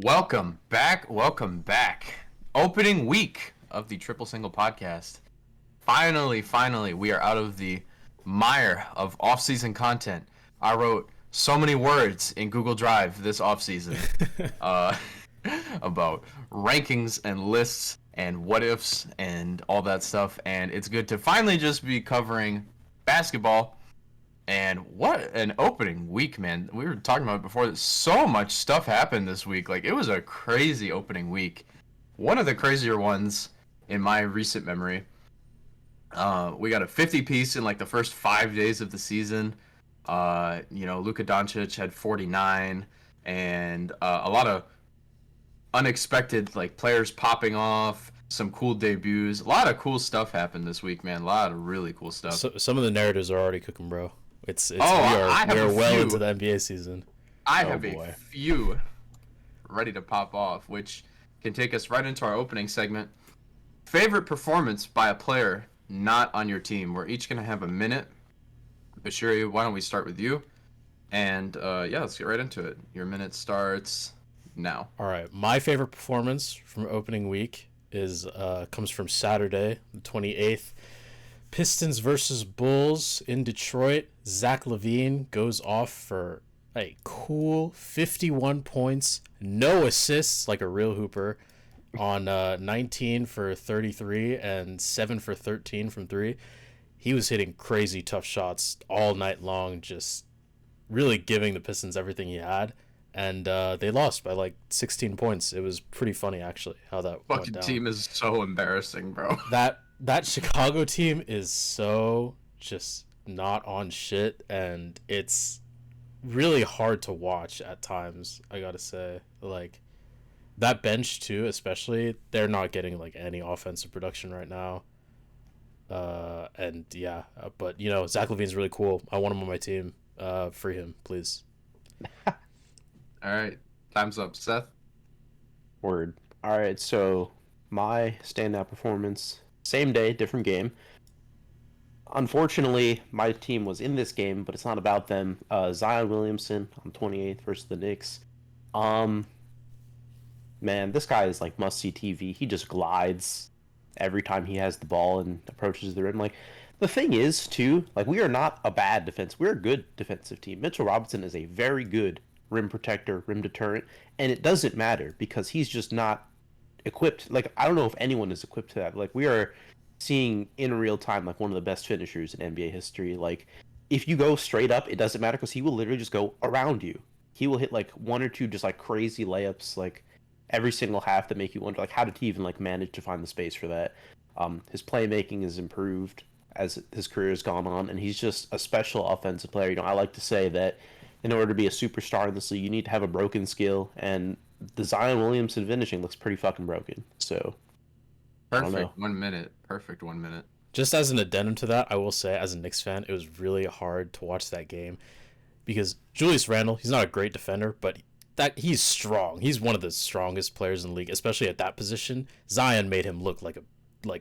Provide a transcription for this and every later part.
Welcome back. Welcome back. Opening week of the Triple Single Podcast. Finally, we are out of the mire of off-season content. I wrote so many words in Google Drive this off-season about rankings and lists and what ifs and all that stuff. And it's good to finally just be covering basketball. And what an opening week, man. We were talking about it before. So much stuff happened this week. Like, it was a crazy opening week. One of the crazier ones in my recent memory. We got a 50-piece in, like, the first 5 days of the season. Luka Doncic had 49. And a lot of unexpected, like, players popping off. Some cool debuts. A lot of cool stuff happened this week, man. A lot of really cool stuff. So, some of the narratives are already cooking, bro. We are well into the NBA season. I have a few ready to pop off, which can take us right into our opening segment. Favorite performance by a player not on your team. We're each going to have a minute. Bashiri, why don't we start with you? And let's get right into it. Your minute starts now. All right. My favorite performance from opening week comes from Saturday, the 28th. Pistons versus Bulls in Detroit. Zach LaVine goes off for a cool 51 points, no assists, like a real hooper, on 19 for 33 and 7 for 13 from 3. He was hitting crazy tough shots all night long, just really giving the Pistons everything he had. And they lost by like 16 points. It was pretty funny, actually, how that went down. Fucking team is so embarrassing, bro. That Chicago team is so just not on shit, and it's really hard to watch at times, I gotta say. Like, that bench, too, especially, they're not getting, like, any offensive production right now. But, Zach LaVine's really cool. I want him on my team. Free him, please. All right. Time's up. Seth? Word. All right, so my standout performance, same day, different game. Unfortunately, my team was in this game, but it's not about them. Zion Williamson on 28th versus the Knicks. Man, this guy is like must-see TV. He just glides every time he has the ball and approaches the rim. Like, the thing is, too, like, we are not a bad defense. We're a good defensive team. Mitchell Robinson is a very good rim protector, rim deterrent, and it doesn't matter because he's just not equipped. Like, I don't know if anyone is equipped to that. Like, we are seeing in real time like one of the best finishers in NBA history. Like, if you go straight up, it doesn't matter because he will literally just go around you. He will hit like one or two just like crazy layups like every single half that make you wonder like how did he even like manage to find the space for that. His playmaking has improved as his career has gone on, and he's just a special offensive player. I like to say that in order to be a superstar in this league, you need to have a broken skill, and the Zion Williamson finishing looks pretty fucking broken. So, Perfect 1 minute. Perfect 1 minute. Just as an addendum to that, I will say, as a Knicks fan, it was really hard to watch that game because Julius Randle, he's not a great defender, but he's strong. He's one of the strongest players in the league, especially at that position. Zion made him look like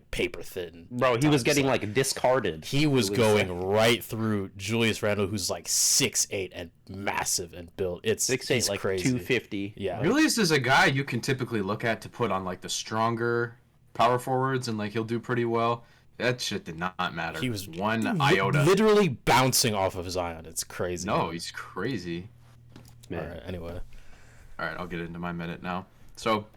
paper thin. Bro, he was getting like discarded. He was going right through Julius Randle, who's like 6'8" and massive and built. It's 6'8", like crazy. 250. Yeah. Julius is a guy you can typically look at to put on like the stronger power forwards, and like he'll do pretty well. That shit did not matter. He was one iota. Literally bouncing off of Zion. It's crazy. No, he's crazy. Man. All right, anyway. All right, I'll get into my minute now. So,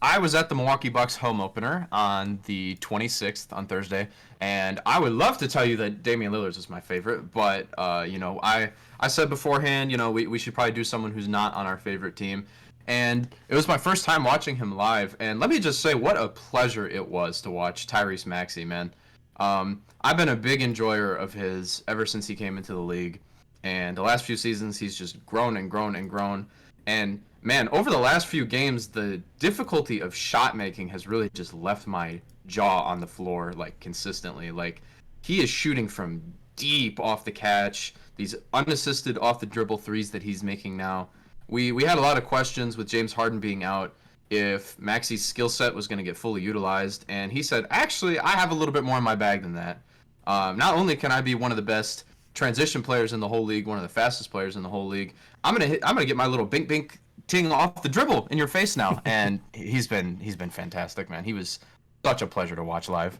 I was at the Milwaukee Bucks home opener on the 26th on Thursday, and I would love to tell you that Damian Lillard is my favorite, but I said beforehand, we should probably do someone who's not on our favorite team, and it was my first time watching him live, and let me just say what a pleasure it was to watch Tyrese Maxey, man. I've been a big enjoyer of his ever since he came into the league, and the last few seasons he's just grown and grown and grown, and man, over the last few games, the difficulty of shot making has really just left my jaw on the floor, like, consistently. Like, he is shooting from deep off the catch, these unassisted off the dribble threes that he's making now. We had a lot of questions with James Harden being out if Maxey's skill set was going to get fully utilized, and he said, actually, I have a little bit more in my bag than that. Not only can I be one of the best transition players in the whole league, one of the fastest players in the whole league, I'm gonna get my little bink teeing off the dribble in your face now, and he's been fantastic, man. He was such a pleasure to watch live.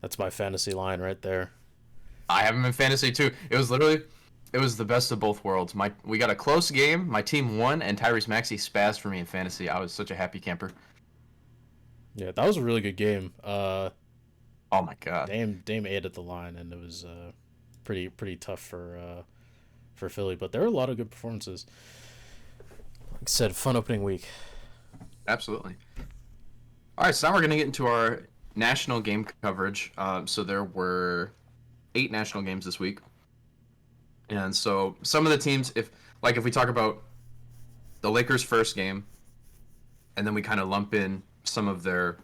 That's my fantasy line right there. I have him in fantasy too. It was the best of both worlds. We got a close game. My team won, and Tyrese Maxey spazzed for me in fantasy. I was such a happy camper. Yeah, that was a really good game. Oh my god. Dame ate at the line, and it was pretty tough for Philly. But there were a lot of good performances. Like I said, fun opening week. Absolutely. All right, so now we're gonna get into our national game coverage. So there were 8 national games this week, and so some of the teams, if we talk about the Lakers' first game, and then we kind of lump in some of their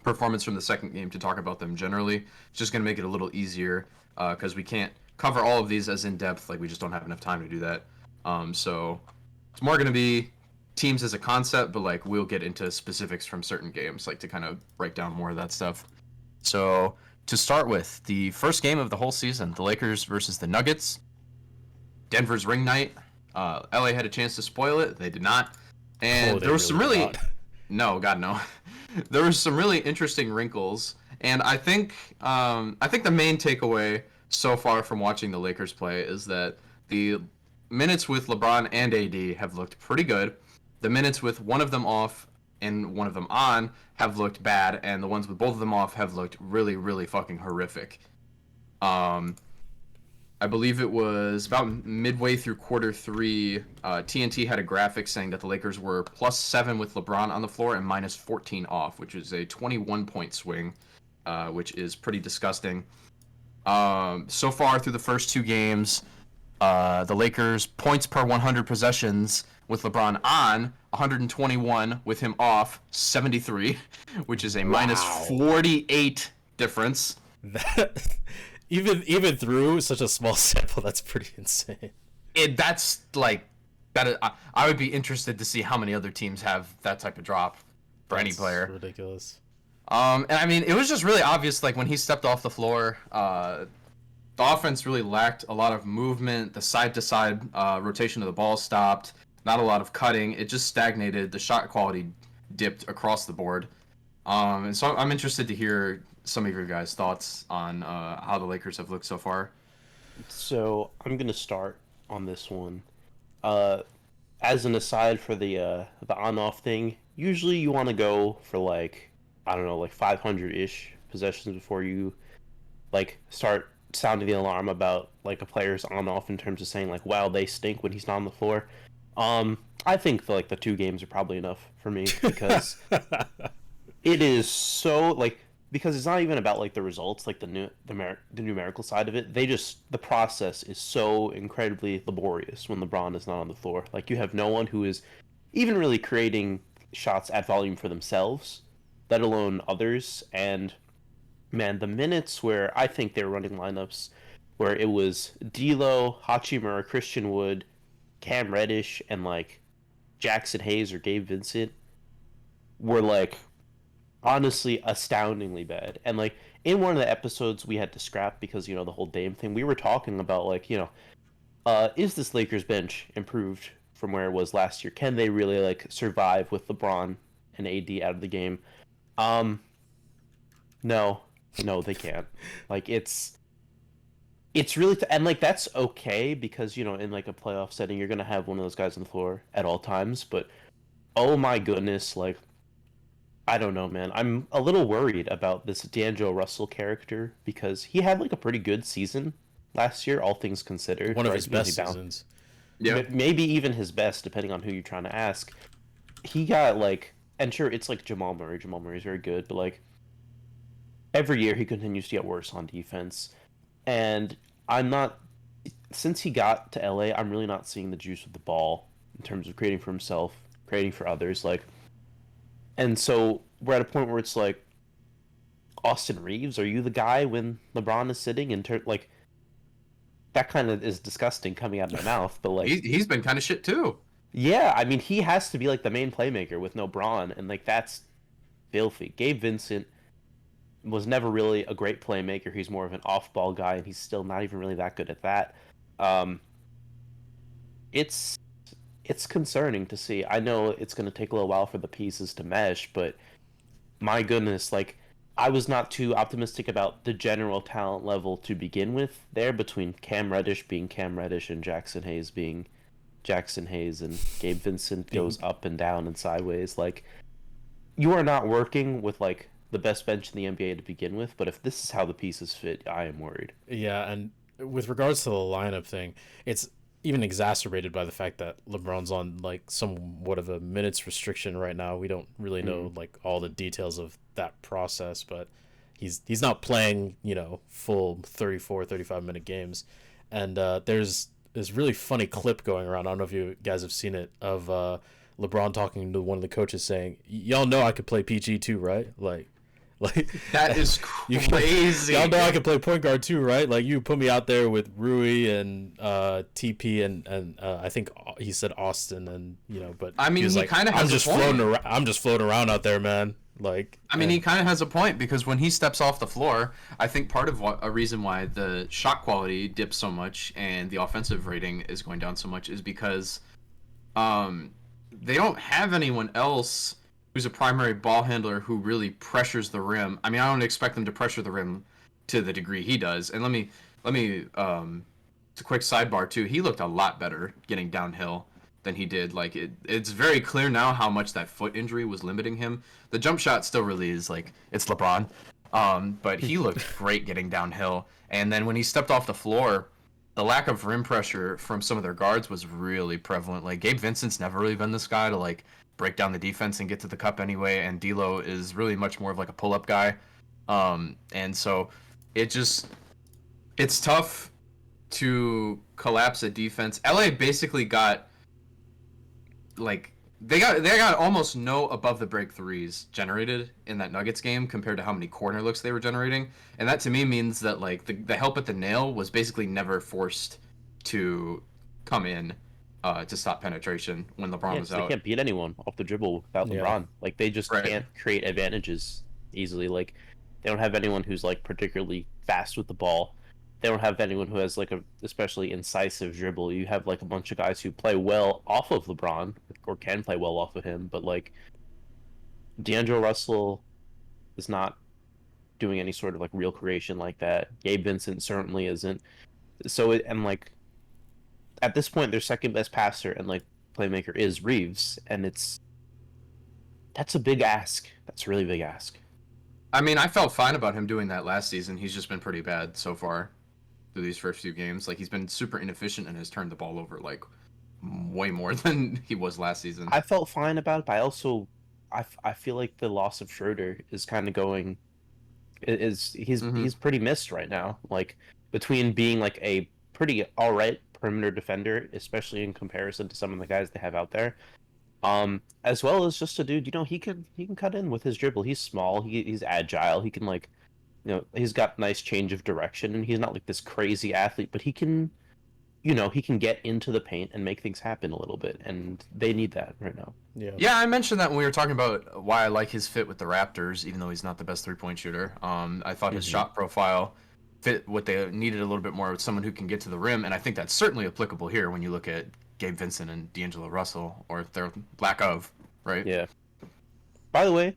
performance from the second game to talk about them generally, it's just going to make it a little easier because we can't cover all of these as in depth. Like, we just don't have enough time to do that. So it's more going to be teams as a concept, but like we'll get into specifics from certain games, like to kind of break down more of that stuff. So to start with, the first game of the whole season, the Lakers versus the Nuggets. Denver's ring night. LA had a chance to spoil it. They did not. And there was some really... No, God, no. There were some really interesting wrinkles. And I think the main takeaway so far from watching the Lakers play is that the minutes with LeBron and AD have looked pretty good. The minutes with one of them off and one of them on have looked bad, and the ones with both of them off have looked really, really fucking horrific. I believe it was about midway through quarter 3, TNT had a graphic saying that the Lakers were +7 with LeBron on the floor and -14 off, which is a 21-point swing, which is pretty disgusting. So far through the first 2 games, the Lakers points per 100 possessions with LeBron on 121, with him off 73, which is a -48 difference. That, even through such a small sample, that's pretty insane. That's like that. I would be interested to see how many other teams have that type of drop for any player. Ridiculous. And I mean, it was just really obvious. Like when he stepped off the floor, the offense really lacked a lot of movement. The side-to-side rotation of the ball stopped. Not a lot of cutting. It just stagnated. The shot quality dipped across the board. And so I'm interested to hear some of your guys' thoughts on how the Lakers have looked so far. So I'm gonna start on this one. As an aside for the on-off thing, usually you want to go for like, I don't know, like 500-ish possessions before you like start sounding the alarm about like a player's on-off in terms of saying like, wow, they stink when he's not on the floor. I think the 2 games are probably enough for me because it is so like, because it's not even about like the results, like the numerical side of it. The process is so incredibly laborious when LeBron is not on the floor. Like, you have no one who is even really creating shots at volume for themselves, let alone others. And man, the minutes where I think they were running lineups where it was D'Lo, Hachimura, Christian Wood, Cam Reddish, and like Jackson Hayes or Gabe Vincent were like honestly astoundingly bad. And like in one of the episodes we had to scrap because, you know, the whole Dame thing, we were talking about like, you know, is this Lakers bench improved from where it was last year? Can they really like survive with LeBron and AD out of the game? No, they can't. Like it's really and like that's okay because, you know, in like a playoff setting you're gonna have one of those guys on the floor at all times. But oh my goodness, like I don't know, man. I'm a little worried about this D'Angelo Russell character because he had like a pretty good season last year, all things considered. One of his best seasons. Yeah, maybe even his best, depending on who you're trying to ask. He got like, and sure, it's like Jamal Murray. Jamal Murray is very good, but like every year he continues to get worse on defense. And since he got to LA, I'm really not seeing the juice with the ball in terms of creating for himself, creating for others. Like, and so we're at a point where it's like, Austin Reeves, are you the guy when LeBron is sitting? Like, that kind of is disgusting coming out of my mouth, but like he's been kind of shit too. Yeah, I mean, he has to be like the main playmaker with no Bron, and like that's filthy. Gabe Vincent was never really a great playmaker. He's more of an off-ball guy, and he's still not even really that good at that. It's it's concerning to see. I know it's going to take a little while for the pieces to mesh, but my goodness, like I was not too optimistic about the general talent level to begin with there between Cam Reddish being Cam Reddish and Jackson Hayes being Jackson Hayes, and Gabe Vincent goes up and down and sideways. Like, you are not working with like the best bench in the NBA to begin with, but if this is how the pieces fit, I am worried. Yeah, and with regards to the lineup thing, it's even exacerbated by the fact that LeBron's on like somewhat of a minutes restriction right now. We don't really know like all the details of that process, but he's not playing, full 34, 35-minute games. And there's this really funny clip going around. I don't know if you guys have seen it, of LeBron talking to one of the coaches saying, "Y'all know I could play PG too, right?" Like That is crazy. Y'all know I can play point guard too, right? Like, you put me out there with Rui and TP and I think he said Austin, and but I mean, he was he like, kind of has I'm just a point. floating around. I'm just floating around out there, man. Like, I mean, he kind of has a point, because when he steps off the floor, I think part of a reason why the shot quality dips so much and the offensive rating is going down so much is because they don't have anyone else who's a primary ball handler who really pressures the rim. I mean, I don't expect them to pressure the rim to the degree he does. And let me it's a quick sidebar too. He looked a lot better getting downhill than he did. Like, it's very clear now how much that foot injury was limiting him. The jump shot still really is like, it's LeBron. But he looked great getting downhill. And then when he stepped off the floor, the lack of rim pressure from some of their guards was really prevalent. Like, Gabe Vincent's never really been this guy to like break down the defense and get to the cup anyway, and D'Lo is really much more of like a pull-up guy. And so it's tough to collapse a defense. LA basically got like they got almost no above the break threes generated in that Nuggets game compared to how many corner looks they were generating. And that to me means that like the help at the nail was basically never forced to come in to stop penetration when LeBron was They out. can't beat anyone off the dribble without Yeah. LeBron. Like, they just Right. can't create advantages easily. Like, they don't have anyone who's like particularly fast with the ball. They don't have anyone who has like a especially incisive dribble. You have like a bunch of guys who play well off of LeBron or can play well off of him, but like D'Angelo Russell is not doing any sort of like real creation like that. Gabe Vincent certainly isn't. And like at this point, their second best passer and like playmaker is Reeves, and that's a big ask. That's a really big ask. I mean, I felt fine about him doing that last season. He's just been pretty bad so far through these first few games. Like, he's been super inefficient and has turned the ball over like way more than he was last season. I felt fine about it, but I also I feel like the loss of Schroeder is kind of going he's pretty missed right now. Like, between being like a pretty all right perimeter defender, especially in comparison to some of the guys they have out there, as well as just a dude, he can cut in with his dribble. He's small, he's agile, he can like, he's got nice change of direction, and he's not like this crazy athlete, but he can get into the paint and make things happen a little bit, and they need that right now. Yeah, I mentioned that when we were talking about why I like his fit with the Raptors, even though he's not the best three-point shooter. I thought his shot profile fit what they needed a little bit more with someone who can get to the rim, and I think that's certainly applicable here when you look at Gabe Vincent and D'Angelo Russell, or their lack of, right? Yeah. By the way,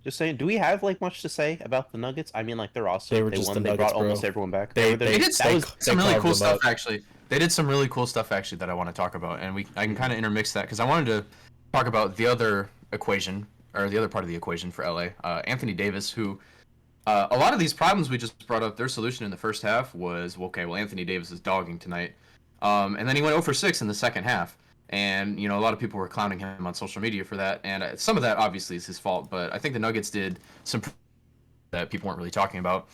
just saying, do we have like much to say about the Nuggets? I mean, like, they're awesome. They were just the They Nuggets, brought almost bro. everyone back. They They did some really carved cool them stuff, up. actually. They did some really cool stuff, actually, that I want to talk about, and I can kind of intermix that, because I wanted to talk about the other equation, or the other part of the equation for LA. Anthony Davis, who, a lot of these problems we just brought up, their solution in the first half was, okay, well, Anthony Davis is dogging tonight. And then he went 0 for 6 in the second half. And, a lot of people were clowning him on social media for that, and some of that obviously is his fault, but I think the Nuggets did some that people weren't really talking about.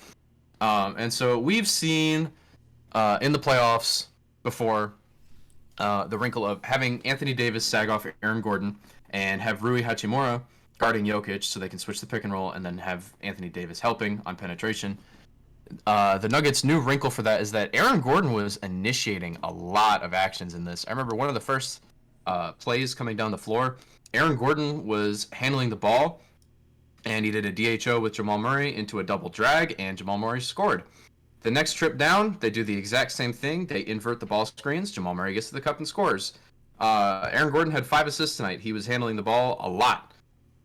And so we've seen in the playoffs before the wrinkle of having Anthony Davis sag off Aaron Gordon and have Rui Hachimura guarding Jokic so they can switch the pick and roll, and then have Anthony Davis helping on penetration. The Nuggets' new wrinkle for that is that Aaron Gordon was initiating a lot of actions in this. I remember one of the first plays coming down the floor, Aaron Gordon was handling the ball, and he did a DHO with Jamal Murray into a double drag, and Jamal Murray scored. The next trip down, they do the exact same thing. They invert the ball screens. Jamal Murray gets to the cup and scores. Aaron Gordon had 5 assists tonight. He was handling the ball a lot,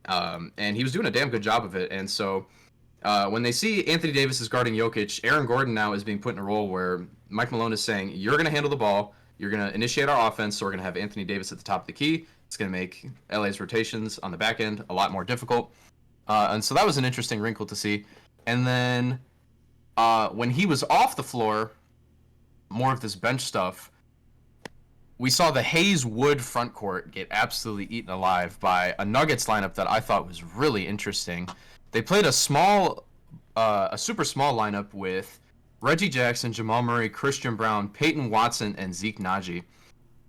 and he was doing a damn good job of it. And so when they see Anthony Davis is guarding Jokic, Aaron Gordon now is being put in a role where Mike Malone is saying, you're going to handle the ball, you're going to initiate our offense, so we're going to have Anthony Davis at the top of the key. It's going to make LA's rotations on the back end a lot more difficult. And so that was an interesting wrinkle to see. And then when he was off the floor, more of this bench stuff, we saw the Hayes Wood front court get absolutely eaten alive by a Nuggets lineup that I thought was really interesting. They played a super small lineup with Reggie Jackson, Jamal Murray, Christian Brown, Peyton Watson, and Zeke Naji.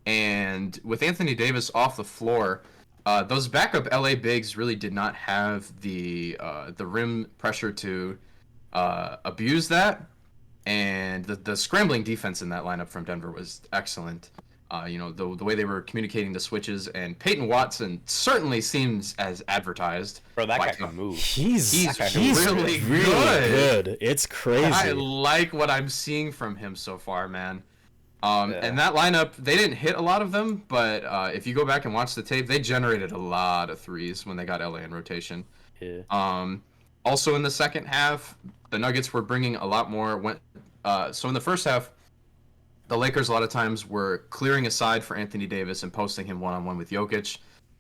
And with Anthony Davis off the floor, those backup LA bigs really did not have the rim pressure to abuse that. And the scrambling defense in that lineup from Denver was excellent. The way they were communicating the switches, and Peyton Watson certainly seems as advertised. Bro, that guy Like, can move. He's really good. It's crazy. I like what I'm seeing from him so far, man. And that lineup, they didn't hit a lot of them, but if you go back and watch the tape, they generated a lot of threes when they got LA in rotation. Yeah. Also in the second half, the Nuggets were bringing a lot more. So in the first half, the Lakers a lot of times were clearing aside for Anthony Davis and posting him one-on-one with Jokic,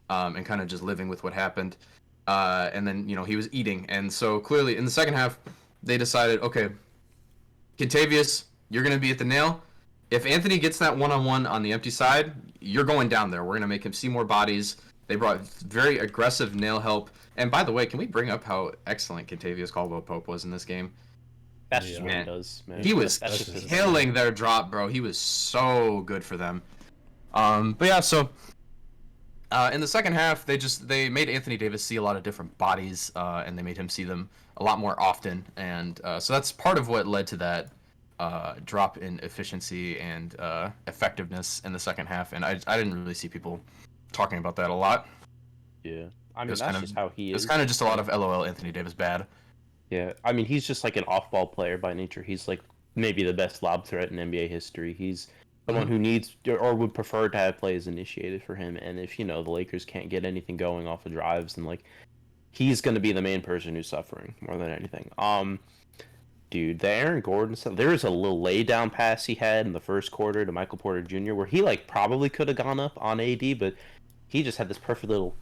and kind of just living with what happened. And then, he was eating. And so clearly in the second half, they decided, okay, Kentavious, you're going to be at the nail. If Anthony gets that one-on-one on the empty side, you're going down there. We're going to make him see more bodies. They brought very aggressive nail help. And by the way, can we bring up how excellent Kentavious Caldwell-Pope was in this game? That's just what he does, man. He was That's just killing their drop, bro. He was so good for them. But yeah, so in the second half, they made Anthony Davis see a lot of different bodies, and they made him see them a lot more often. And so that's part of what led to that drop in efficiency and effectiveness in the second half. And I didn't really see people talking about that a lot. Yeah. I mean, that's just how he is. It's kind of just a lot of LOL Anthony Davis bad. Yeah, I mean, he's just like an off-ball player by nature. He's like maybe the best lob threat in NBA history. He's someone who needs or would prefer to have plays initiated for him. And if, the Lakers can't get anything going off of drives, then like he's going to be the main person who's suffering more than anything. Dude, the Aaron Gordon stuff, there was a little laydown pass he had in the first quarter to Michael Porter Jr. where he like probably could have gone up on AD, but he just had this perfect little,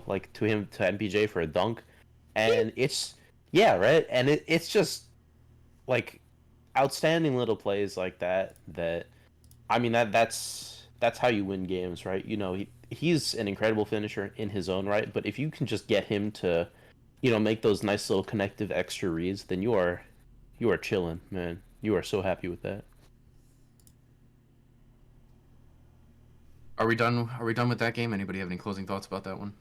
like to MPJ for a dunk. And yeah, right. And it's just like outstanding little plays like that. I mean, that's how you win games, right? He's an incredible finisher in his own right. But if you can just get him to, make those nice little connective extra reads, then you are chilling, man. You are so happy with that. Are we done? Are we done with that game? Anybody have any closing thoughts about that one?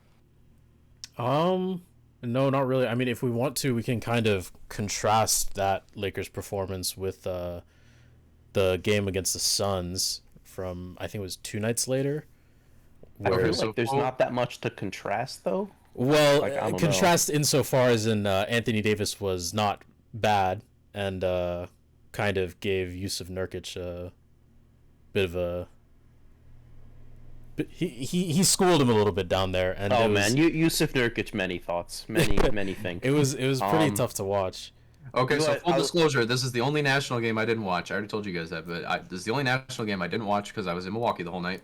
No, not really. I mean, if we want to, we can kind of contrast that Lakers performance with the game against the Suns from, I think it was 2 nights later. I feel like there's not that much to contrast, though. Well, contrast insofar as in Anthony Davis was not bad and kind of gave Yusuf Nurkic a bit of a... But he schooled him a little bit down there, and Yusuf Nurkic, many thoughts, many things. It was pretty tough to watch. Okay, so full disclosure, this is the only national game I didn't watch. I already told you guys that, but this is the only national game I didn't watch because I was in Milwaukee the whole night.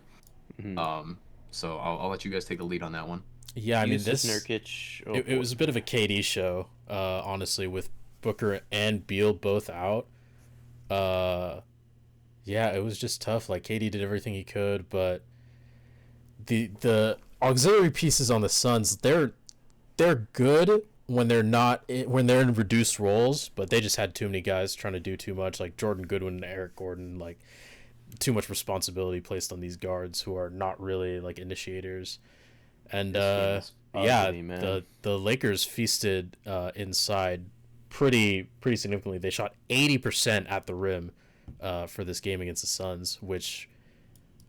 Mm-hmm. So I'll let you guys take the lead on that one. Yeah, I mean Yusuf Nurkic. It was a bit of a KD show, honestly, with Booker and Beal both out. Yeah, it was just tough. Like KD did everything he could, but the auxiliary pieces on the Suns, they're good when they're in reduced roles, but they just had too many guys trying to do too much, like Jordan Goodwin and Eric Gordon, like too much responsibility placed on these guards who are not really like initiators. And the Lakers feasted inside pretty significantly. They shot 80% at the rim for this game against the Suns, which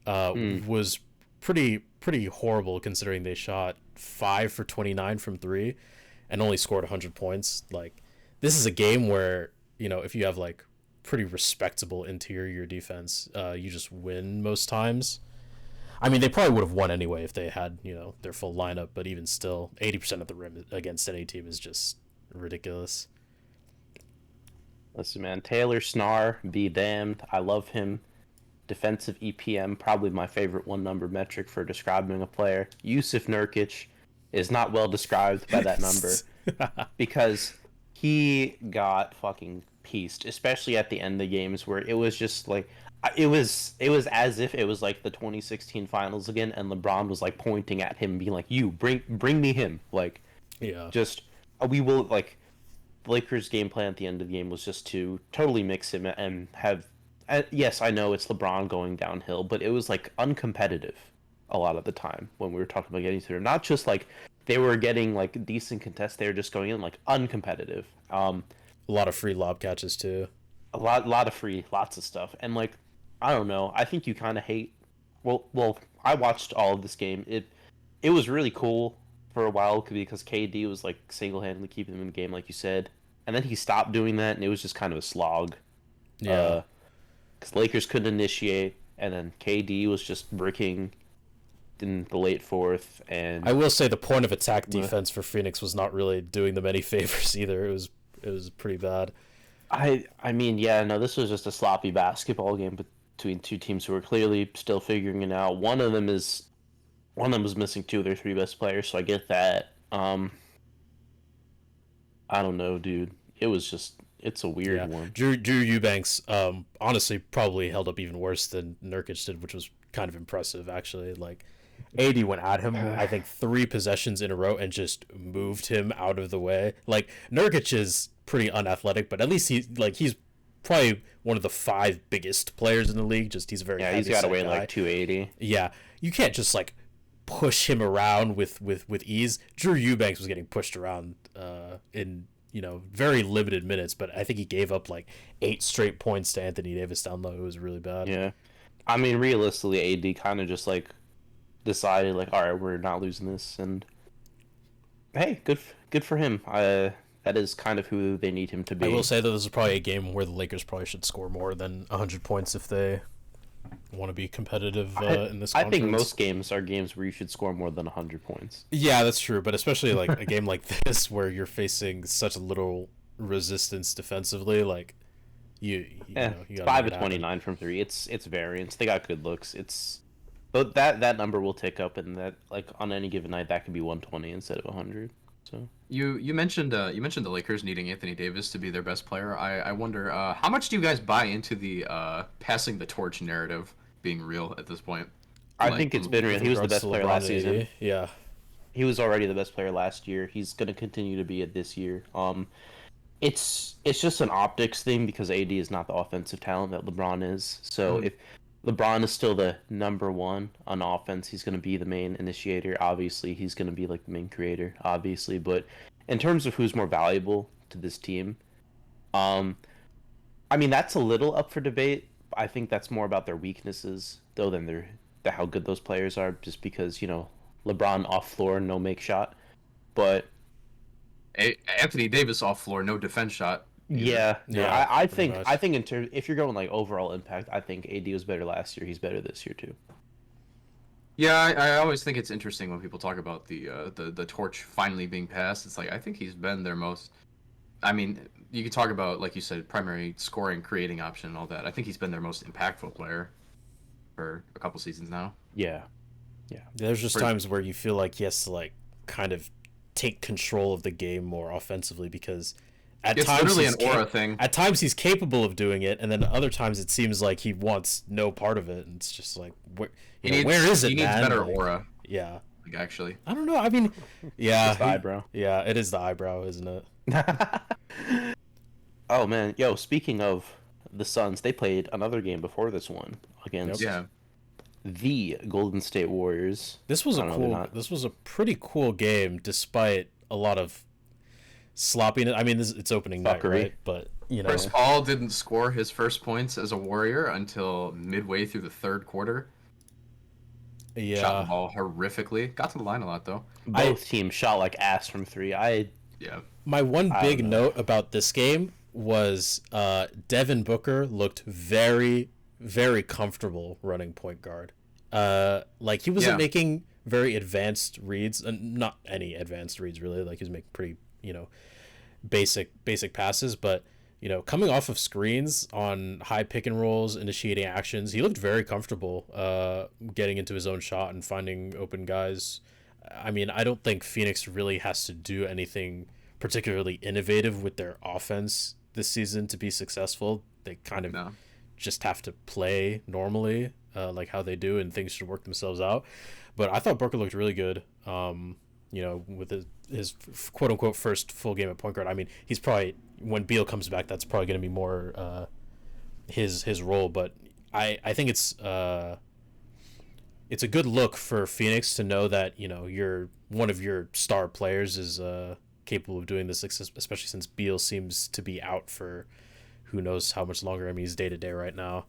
was pretty horrible considering they shot 5 for 29 from 3 and only scored 100 points. Like, this is a game where, if you have like pretty respectable interior defense, you just win most times. I mean, they probably would have won anyway if they had, their full lineup, but even still, 80% of the rim against any team is just ridiculous. Listen, man, Taylor Snar, be damned. I love him. Defensive EPM, probably my favorite one-number metric for describing a player. Yusuf Nurkic is not well described by that number because he got fucking pieced, especially at the end of the games where it was just like it was as if it was like the 2016 finals again, and LeBron was like pointing at him, being like, "You bring me him." Like, Yeah. just we will like. The Lakers' game plan at the end of the game was just to totally mix him and have. Yes, I know it's LeBron going downhill, but it was like uncompetitive a lot of the time when we were talking about getting to him. Not just like they were getting like decent contests; they were just going in like uncompetitive. A lot of free lob catches too. A lot of free, lots of stuff, and like I don't know. I think you kind of hate. Well, I watched all of this game. It was really cool for a while because KD was like single-handedly keeping them in the game, like you said, and then he stopped doing that, and it was just kind of a slog. Yeah. Because Lakers couldn't initiate, and then KD was just bricking in the late fourth. And I will say the point of attack defense for Phoenix was not really doing them any favors either. It was pretty bad. I mean, yeah, no, this was just a sloppy basketball game between two teams who were clearly still figuring it out. One of them was missing two of their three best players, so I get that. I don't know, dude. It's a weird one. Drew Eubanks, honestly, probably held up even worse than Nurkic did, which was kind of impressive, actually. Like, AD went at him, I think, 3 possessions in a row and just moved him out of the way. Like, Nurkic is pretty unathletic, but at least he's probably one of the 5 biggest players in the league. Just he's very he's got to weigh guy. like 280. Yeah, you can't just like push him around with ease. Drew Eubanks was getting pushed around in very limited minutes, but I think he gave up like 8 straight points to Anthony Davis down low. It was really bad. Yeah, I mean, realistically, AD kind of just like decided like, all right, we're not losing this, and hey, good for him. That is kind of who they need him to be. I will say that this is probably a game where the Lakers probably should score more than 100 points if they want to be competitive in this conference. I think most games are games where you should score more than 100 points. Yeah, that's true, but especially like a game like this where you're facing such little resistance defensively, like you know, you gotta 5 make of it 29 from 3. It's variance. They got good looks. But that number will tick up, and that like on any given night that could be 120 instead of 100. So you mentioned the Lakers needing Anthony Davis to be their best player. I wonder how much do you guys buy into the passing the torch narrative being real at this point? I think it's been real. He was the best player last season. Yeah, he was already the best player last year. He's going to continue to be it this year. It's just an optics thing because AD is not the offensive talent that LeBron is. So if LeBron is still the number one on offense, he's going to be the main initiator. Obviously, he's going to be like the main creator, obviously. But in terms of who's more valuable to this team, I mean, that's a little up for debate. I think that's more about their weaknesses, though, than how good those players are, just because, LeBron off floor, no make shot. But Anthony Davis off floor, no defense shot. Yeah. I think much. in terms, if you're going like overall impact, I think AD was better last year. He's better this year too. Yeah, I always think it's interesting when people talk about the torch finally being passed. It's like I think he's been their most. I mean, you could talk about, like you said, primary scoring, creating option, and all that. I think he's been their most impactful player for a couple seasons now. Yeah. There's just times where you feel like he has to like kind of take control of the game more offensively because it's literally an aura thing. At times he's capable of doing it, and then other times it seems like he wants no part of it, and it's just like, where is it? He needs man? better Like, aura. Yeah. Like, actually, I don't know. I mean, yeah, It's the eyebrow. Yeah, it is the eyebrow, isn't it? Oh man, yo! Speaking of the Suns, they played another game before this one against yeah. the Golden State Warriors. This was This was a pretty cool game, despite a lot of sloppiness. I mean, it's opening night, Fuckery. right? But Chris Paul didn't score his first points as a Warrior until midway through the third quarter. Yeah, Shot the ball horrifically. Got to the line a lot though. Both teams shot like ass from 3. Yeah. My one I big don't know. note about this game was Devin Booker looked very, very comfortable running point guard. Like he wasn't Yeah. making very advanced reads, and not any advanced reads really. Like he was making pretty, basic passes, but coming off of screens on high pick and rolls, initiating actions, he looked very comfortable getting into his own shot and finding open guys. I mean, I don't think Phoenix really has to do anything particularly innovative with their offense this season to be successful. They kind of No. just have to play normally, like how they do, and things should work themselves out. But I thought Booker looked really good. With his quote unquote first full game at point guard. I mean, he's probably, when Beal comes back, that's probably going to be more his role. But I think it's a good look for Phoenix to know that your one of your star players is capable of doing this, especially since Beal seems to be out for who knows how much longer. I mean, he's day to day right now.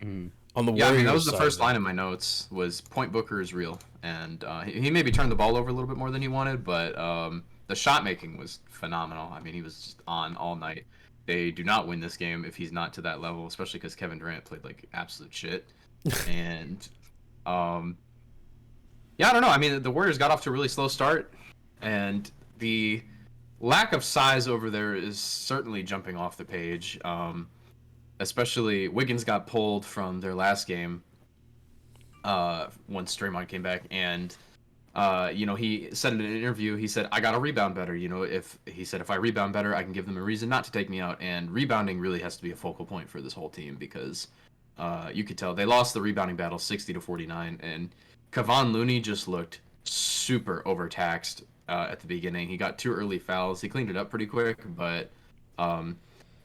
On the Yeah, I mean, that Warriors was the side, first though- line in my notes was point Booker is real. And he maybe turned the ball over a little bit more than he wanted, but the shot making was phenomenal. I mean, he was just on all night. They do not win this game if he's not to that level, especially because Kevin Durant played like absolute shit. And yeah, I don't know. I mean, the Warriors got off to a really slow start, and the lack of size over there is certainly jumping off the page. Especially Wiggins got pulled from their last game once Draymond came back, and he said in an interview, he said, I got to rebound better. If I rebound better, I can give them a reason not to take me out. And rebounding really has to be a focal point for this whole team because you could tell they lost the rebounding battle 60-49, and Kevon Looney just looked super overtaxed at the beginning. He got 2 early fouls. He cleaned it up pretty quick, but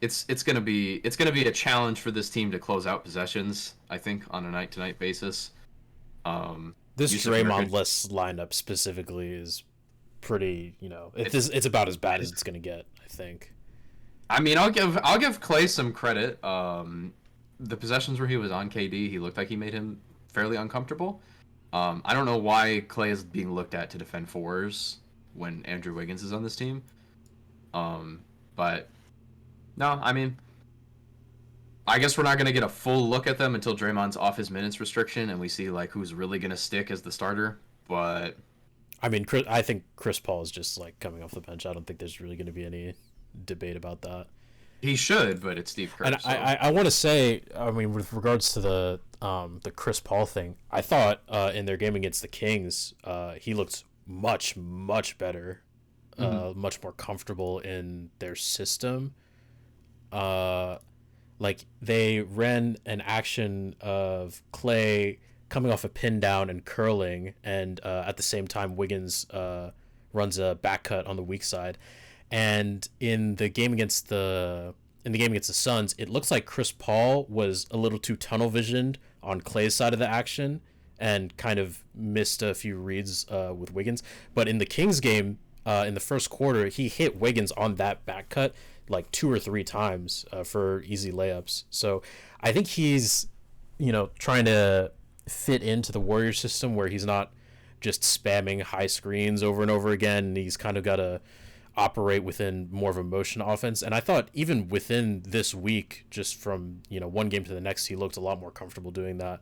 it's gonna be a challenge for this team to close out possessions, I think, on a night-to-night basis. This Yusuf Draymond Nurkic- less lineup specifically is pretty, it's about as bad as it's gonna get, I think. I mean, I'll give Clay some credit. The possessions where he was on KD, he looked like he made him fairly uncomfortable. I don't know why Clay is being looked at to defend fours when Andrew Wiggins is on this team. But no, I mean, I guess we're not gonna get a full look at them until Draymond's off his minutes restriction and we see like who's really gonna stick as the starter. But I mean, I think Chris Paul is just like coming off the bench. I don't think there's really going to be any debate about that. he should, but it's Steve Kerr. And So. I want to say, I mean, with regards to the Chris Paul thing, I thought in their game against the Kings, he looked much better, much more comfortable in their system. Like they ran an action of Clay coming off a pin down and curling, and at the same time Wiggins runs a back cut on the weak side. And in the game against the Suns, it looks like Chris Paul was a little too tunnel visioned on Clay's side of the action and kind of missed a few reads with Wiggins. But in the Kings game, in the first quarter, he hit Wiggins on that back cut like 2 or 3 times for easy layups. So I think he's, trying to fit into the Warriors system where he's not just spamming high screens over and over again. And he's kind of got to operate within more of a motion offense. And I thought even within this week, just from, one game to the next, he looked a lot more comfortable doing that.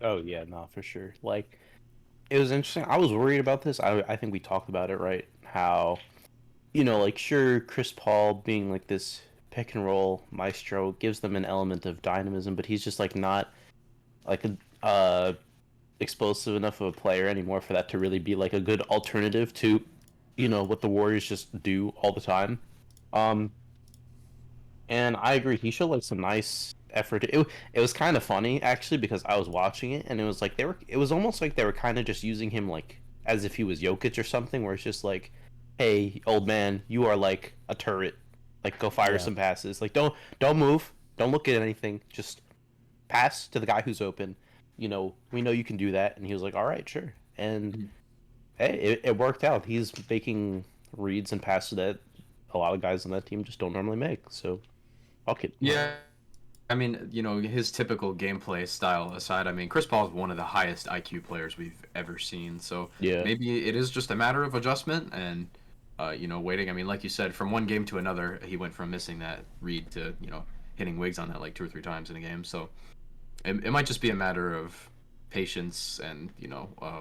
Oh yeah, no, for sure. Like, it was interesting. I was worried about this. I think we talked about it, right? How, like, sure, Chris Paul being like this pick and roll maestro gives them an element of dynamism, but he's just like not like a explosive enough of a player anymore for that to really be like a good alternative to, what the Warriors just do all the time. And I agree, he showed like some nice effort. It was kind of funny actually because I was watching it and it was like it was almost like they were kind of just using him like as if he was Jokic or something, where it's just like, hey, old man, you are like a turret. Like, go fire some passes. Like, don't move. Don't look at anything. Just pass to the guy who's open. We know you can do that. And he was like, all right, sure. And hey, it worked out. He's making reads and passes that a lot of guys on that team just don't normally make. So, fuck it. Yeah. I mean, his typical gameplay style aside, I mean, Chris Paul is one of the highest IQ players we've ever seen. So Yeah. maybe it is just a matter of adjustment and, waiting. I mean, like you said, from one game to another, he went from missing that read to, hitting Wiggs on that like 2 or 3 times in a game. So it might just be a matter of patience and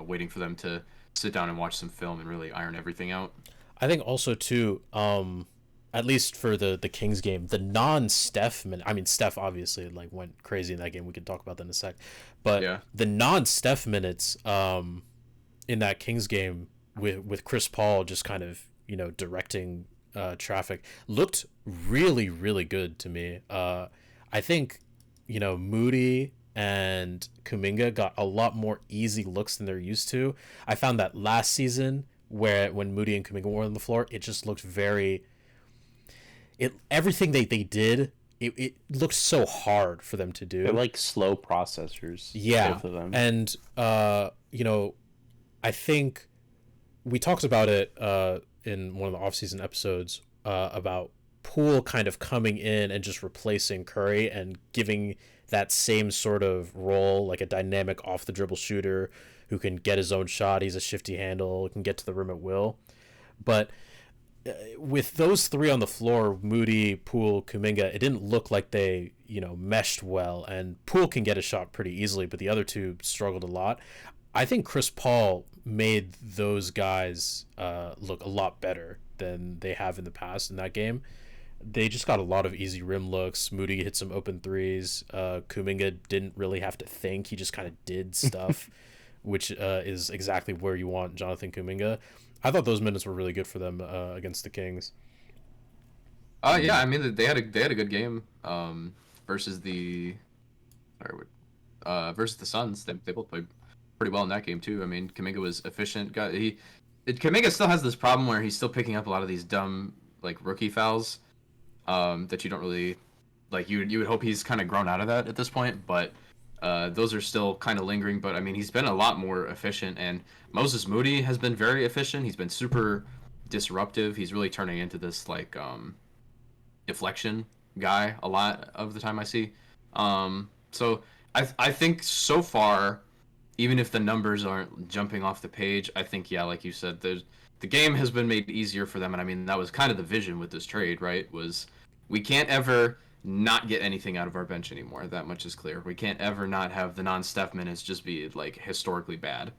waiting for them to sit down and watch some film and really iron everything out. I think also too, at least for the Kings game, the non-Steph I mean, Steph obviously like went crazy in that game. We can talk about that in a sec, but Yeah. the non-Steph minutes in that Kings game with Chris Paul just kind of directing traffic looked really really good to me. I think Moody and Kuminga got a lot more easy looks than they're used to. I found that last season when Moody and Kuminga were on the floor, it just looked everything they did, it looked so hard for them to do. They're like slow processors. Yeah. Both of them. And I think we talked about it in one of the off-season episodes about Poole kind of coming in and just replacing Curry and giving that same sort of role, like a dynamic off the dribble shooter who can get his own shot. He's a shifty handle, can get to the rim at will. But with those three on the floor, Moody, Poole, Kuminga, it didn't look like they meshed well. And Poole can get a shot pretty easily, but the other two struggled a lot. I think Chris Paul made those guys look a lot better than they have in the past in that game. They just got a lot of easy rim looks. Moody hit some open threes. Kuminga didn't really have to think. He just kind of did stuff, which is exactly where you want Jonathan Kuminga. I thought those minutes were really good for them against the Kings. Yeah, I mean they had a good game versus the Suns. They both played pretty well in that game too. I mean, Kuminga was efficient. Kuminga still has this problem where he's still picking up a lot of these dumb like rookie fouls that you don't really like. You would hope he's kind of grown out of that at this point, but those are still kind of lingering. But I mean, he's been a lot more efficient, and Moses Moody has been very efficient. He's been super disruptive. He's really turning into this like deflection guy a lot of the time I see. So I think so far, even if the numbers aren't jumping off the page, I think like you said, the game has been made easier for them, and I mean that was kind of the vision with this trade, right? Was we can't ever not get anything out of our bench anymore. That much is clear. We can't ever not have the non-Steph minutes just be like historically bad.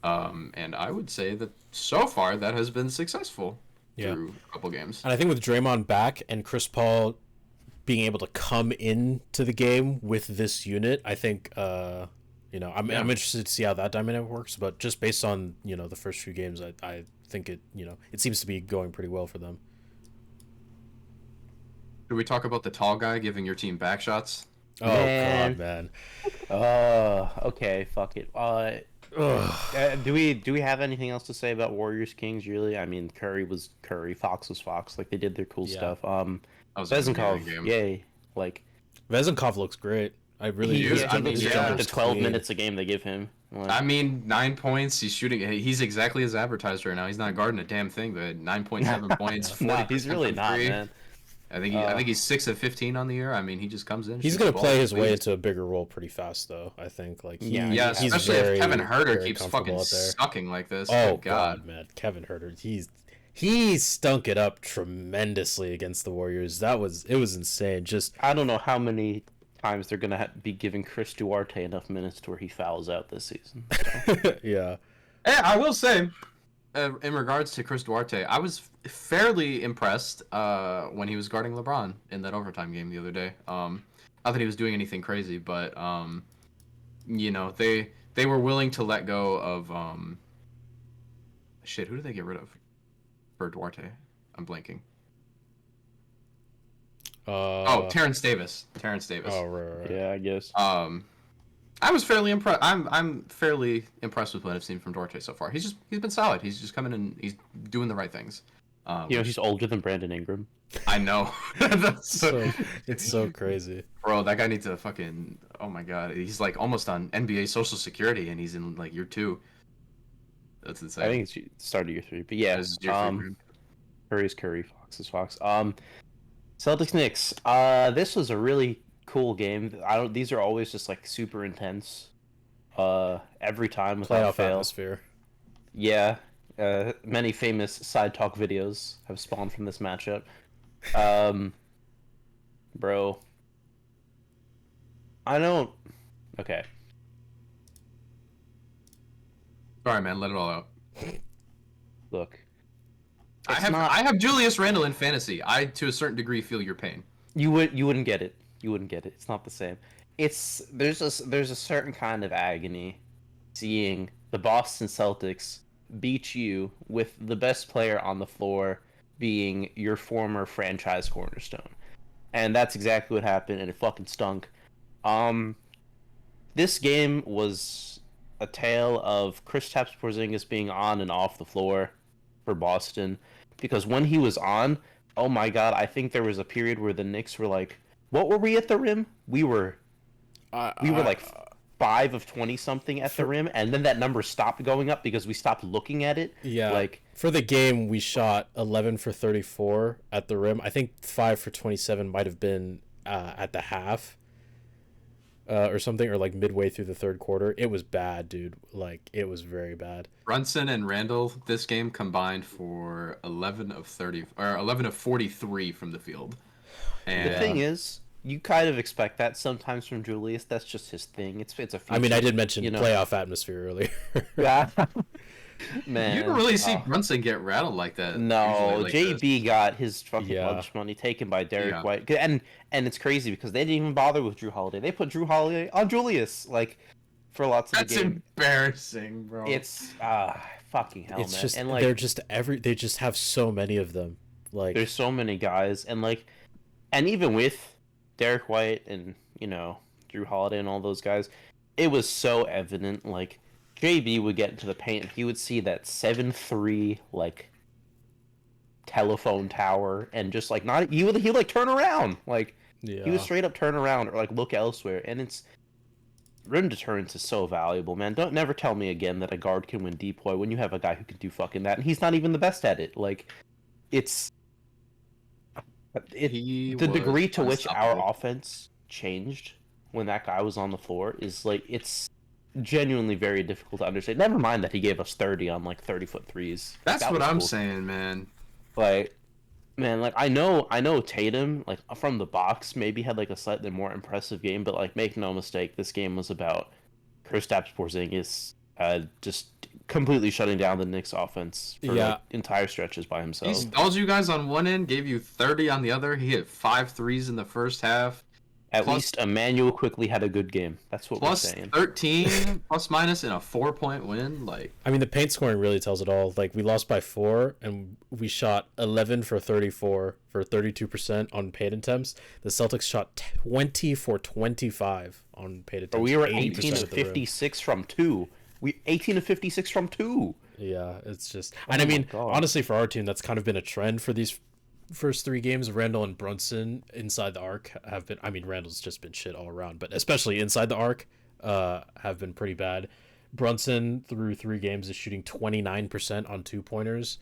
And I would say that so far that has been successful through a couple games. And I think with Draymond back and Chris Paul being able to come into the game with this unit, I think I'm interested to see how that dynamic works. But just based on the first few games, I think it seems to be going pretty well for them. Should we talk about the tall guy giving your team back shots? Oh God, man. Okay, fuck it. Do we have anything else to say about Warriors Kings? Really, I mean, Curry was Curry, Fox was Fox. Like they did their cool stuff. Vezenkov, yay! Like Vezenkov looks great. I really do. The 12 minutes a game they give him. Like, I mean, 9 points. He's shooting. He's exactly as advertised right now. He's not guarding a damn thing, but 9.7 points. Nah, he's really not, man. I think he's 6 of 15 on the year. I mean, he just comes in. He's gonna play his way into a bigger role pretty fast, though. I think, like, especially if Kevin Huerter keeps fucking sucking like this. Oh God, man, Kevin Huerter, he stunk it up tremendously against the Warriors. It was insane. Just I don't know how many times they're gonna be giving Chris Duarte enough minutes to where he fouls out this season. So. Yeah. Hey, I will say, in regards to Chris Duarte, I was fairly impressed when he was guarding LeBron in that overtime game the other day. Not that he was doing anything crazy, but they were willing to let go of who did they get rid of for Duarte? I'm blanking. Terrence Davis. Oh, right. Yeah, I guess. I was fairly impressed. I'm fairly impressed with what I've seen from Duarte so far. He's been solid. He's just coming in. He's doing the right things. He's older than Brandon Ingram. I know. It's so crazy, bro. That guy needs a fucking. Oh my god, he's like almost on NBA Social Security, and he's in like year 2. That's insane. I think it's start of year 3, but yeah. Curry's Curry, Fox is Fox. Celtics Knicks. This was a really cool game. These are always just like super intense. Every time without fail. Atmosphere. Yeah. Many famous side talk videos have spawned from this matchup. Bro. I don't Okay. Sorry, man. Let it all out. Look. I It's have not- I have Julius Randle in fantasy. I, to a certain degree, feel your pain. You wouldn't get it. You wouldn't get it. It's not the same. There's a certain kind of agony seeing the Boston Celtics beat you with the best player on the floor being your former franchise cornerstone. And that's exactly what happened, and it fucking stunk. This game was a tale of Kristaps Porzingis being on and off the floor for Boston, because when he was on, oh my god, I think there was a period where the Knicks were like, what were we at the rim? We were like 5 of 20 something at the rim, and then that number stopped going up because we stopped looking at it. Yeah. Like, for the game, we shot 11 for 34 at the rim. I think 5 for 27 might have been at the half or something, or like midway through the third quarter. It was bad, dude. Like, it was very bad. Brunson and Randall this game combined for 11 of 30 or 11 of 43 from the field. And the thing is, you kind of expect that sometimes from Julius. That's just his thing. It's a I mean, I did mention you know. playoff atmosphere earlier. Yeah. Man. you don't really see Brunson get rattled like that. No, usually like JB got his fucking Yeah. lunch money taken by Derek Yeah. White, and it's crazy because they didn't even bother with Drew Holiday. They put Drew Holiday on Julius, like, for lots of That's the game. embarrassing, bro. It's fucking hell, It's man. just And like, they're just they just have so many of them. Like, there's so many guys, and like, and even with Derek White and Drew Holiday and all those guys, it was so evident. Like, JB would get into the paint and he would see that 7-3 like telephone tower and just like not he would like turn around, like yeah. he would straight up turn around or like look elsewhere. And it's rim deterrence is so valuable, man. Don't never tell me again that a guard can win depoy when you have a guy who can do fucking that and he's not even the best at it. Like, it's He the was degree to which our unstoppable. offense changed when that guy was on the floor is like, it's genuinely very difficult to understand. Never mind that he gave us 30 on like 30-foot threes. That's That what was I'm cool. saying, man. Like, man, like I know Tatum, like from the box, maybe had like a slightly more impressive game, but like make no mistake, this game was about Kristaps Porzingis just completely shutting down the Knicks offense for Yeah. like, entire stretches by He himself. stalled you guys on one end, gave you 30 on the other. He hit 5 threes in the first half. At plus- least Emmanuel quickly had a good game. That's what Plus we're saying. 13 plus minus in a 4-point win. Like, I mean, the paint scoring really tells it all. Like, we lost by 4, and we shot 11 for 34 for 32% on paint attempts. The Celtics shot 20 for 25 on paint attempts. But we were 80% 18 of at the rim. 56 from 2. We 18 of 56 from 2. Yeah, it's just, and Oh I my mean, God. honestly, for our team, that's kind of been a trend for these first 3 games. Randall and Brunson inside the arc have been. I mean, Randall's just been shit all around, but especially inside the arc, have been pretty bad. Brunson through 3 games is shooting 29% on 2-pointers,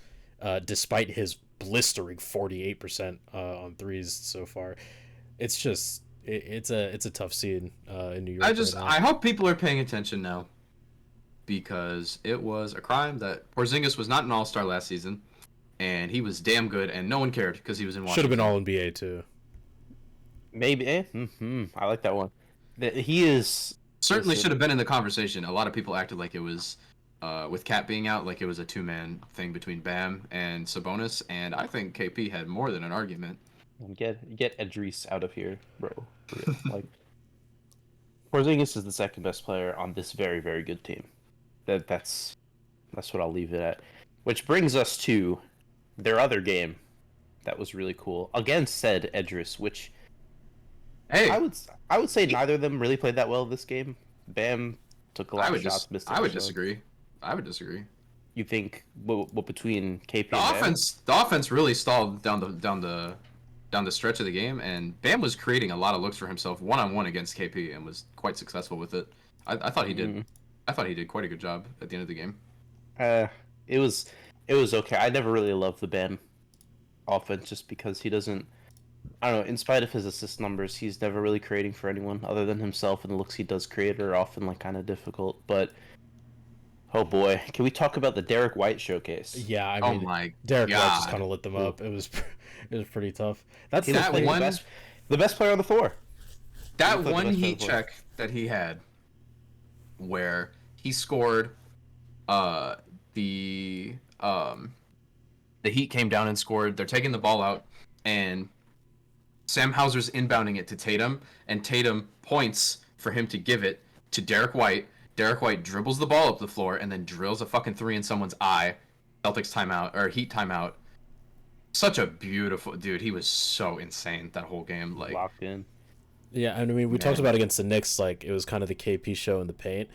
despite his blistering 48% on threes so far. It's just it's a tough scene in New York. right now. I hope people are paying attention now, because it was a crime that Porzingis was not an All-Star last season, and he was damn good, and no one cared because he was in Washington. Should have been all NBA too. Maybe. I like that one. He is. Certainly Listen. should have been in the conversation. A lot of people acted like it was, with Cat being out, like it was a 2-man thing between Bam and Sabonis, and I think KP had more than an argument. Get Idris out of here, bro. For real. Like, Porzingis is the second best player on this very, very good team. That's what I'll leave it at. Which brings us to their other game that was really cool against said Idris, which Hey, I would say neither of them really played that well this game. Bam took a lot I of would shots, missed. I would others. disagree. I would disagree. You think what between KP The and offense really stalled down the stretch of the game, and Bam was creating a lot of looks for himself one-on-one against KP and was quite successful with it. I thought he did. Mhm. I thought he did quite a good job at the end of the game. Bam? It was okay. I never really loved the Bam offense just because he doesn't. I don't know. In spite of his assist numbers, he's never really creating for anyone other than himself, and the looks he does create are often like kind of difficult. But oh boy, can we talk about the Derek White showcase? Yeah, I Oh mean, my Derek White just God. kind of lit them up. It was pretty tough. That's He the was That playing thing. one- the best player on the floor. That He played the one best heat player. check that he had where he scored. Uh, the um, the Heat came down and scored. They're taking the ball out, and Sam Hauser's inbounding it to Tatum, and Tatum points for him to give it to Derek White. Derek White dribbles the ball up the floor and then drills a fucking three in someone's eye. Celtics timeout or Heat timeout. Such a beautiful dude. He was so insane that whole game. Like Locked in. Yeah, and I mean, we talked Man. about against the Knicks, like it was kind of the KP show in the paint.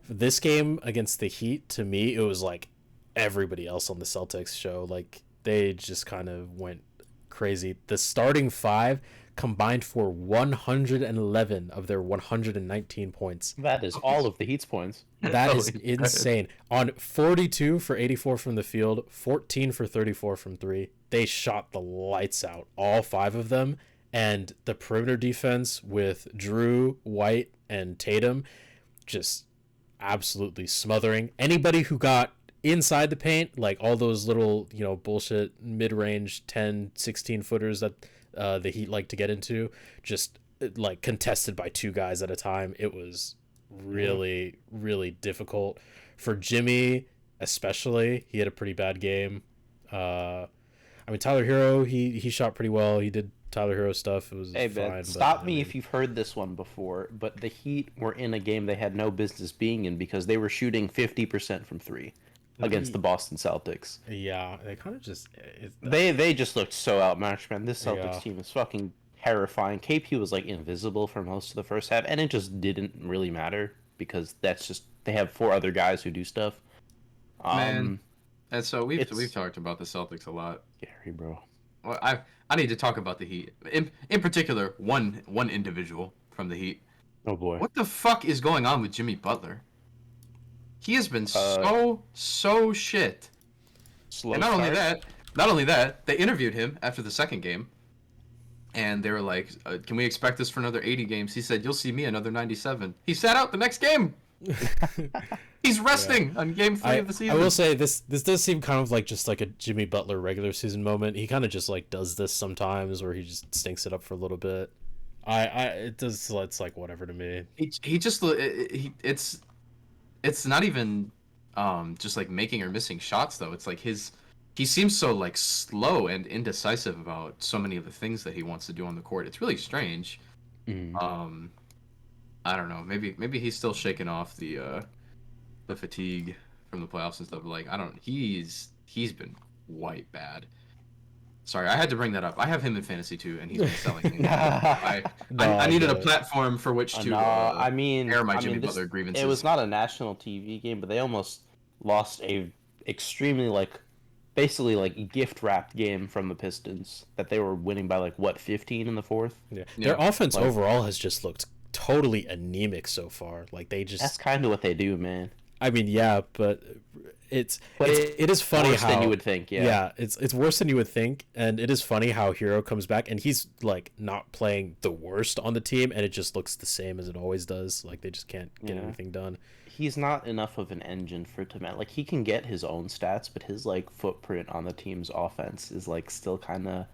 For this game against the Heat, to me, it was like everybody else on the Celtics show. Like they just kind of went crazy. The starting five combined for 111 of their 119 points. That is all of the Heat's points. That is Holy crap. insane. On 42 for 84 from the field, 14 for 34 from three, they shot the lights out, all five of them. And the perimeter defense with Drew, White, and Tatum just absolutely smothering anybody who got inside the paint, like all those little, bullshit mid-range 10, 16 footers that the Heat like to get into, just like contested by two guys at a time. It was really, really difficult for Jimmy, especially. He had a pretty bad game. I mean, Tyler Hero, he shot pretty well. He did Tyler Hero stuff. It was Hey, fine. man, but, stop I me mean, if you've heard this one before, but the Heat were in a game they had no business being in because they were shooting 50% from three against the Boston Celtics. Yeah, they kind of just. They just looked so outmatched, man. This Celtics Yeah. team is fucking terrifying. KP was like invisible for most of the first half, and it just didn't really matter because that's just they have four other guys who do stuff. Man. And so we've It's- talked about the Celtics a lot. Scary, bro. Well, I need to talk about the Heat. In particular, one individual from the Heat. Oh boy. What the fuck is going on with Jimmy Butler? He has been so shit. Slow And not only that, they interviewed him after the second game, and they were like, "Can we expect this for another 80 games?" He said, "You'll see me another 97." He sat out the next game. He's resting on game 3 of the I season. will say this does seem kind of like just like a Jimmy Butler regular season moment. He kind of just like does this sometimes where he just stinks it up for a little bit. It's like whatever to me. He just it's not even just like making or missing shots though. It's like he seems so like slow and indecisive about so many of the things that he wants to do on the court. It's really strange. Mhm. I don't know. Maybe he's still shaking off the fatigue from the playoffs and stuff. But like he's been white bad. Sorry, I had to bring that up. I have him in fantasy too, and he's been selling me. I needed a platform for which to No, I mean, air my I Jimmy mean, Butler grievances. it was not a national TV game, but they almost lost a extremely basically gift wrapped game from the Pistons that they were winning by 15 in the fourth. Yeah. Yeah. Their offense Like- overall has just looked totally anemic so far. Like they just That's kind of what they do, man. I mean, yeah, but it is funny Worse how than you would think. Yeah. it's worse than you would think, and it is funny how Hero comes back and he's like not playing the worst on the team, and it just looks the same as it always does. Like they just can't get Yeah. anything done. He's not enough of an engine for Temet. Like he can get his own stats, but his footprint on the team's offense is still kind of.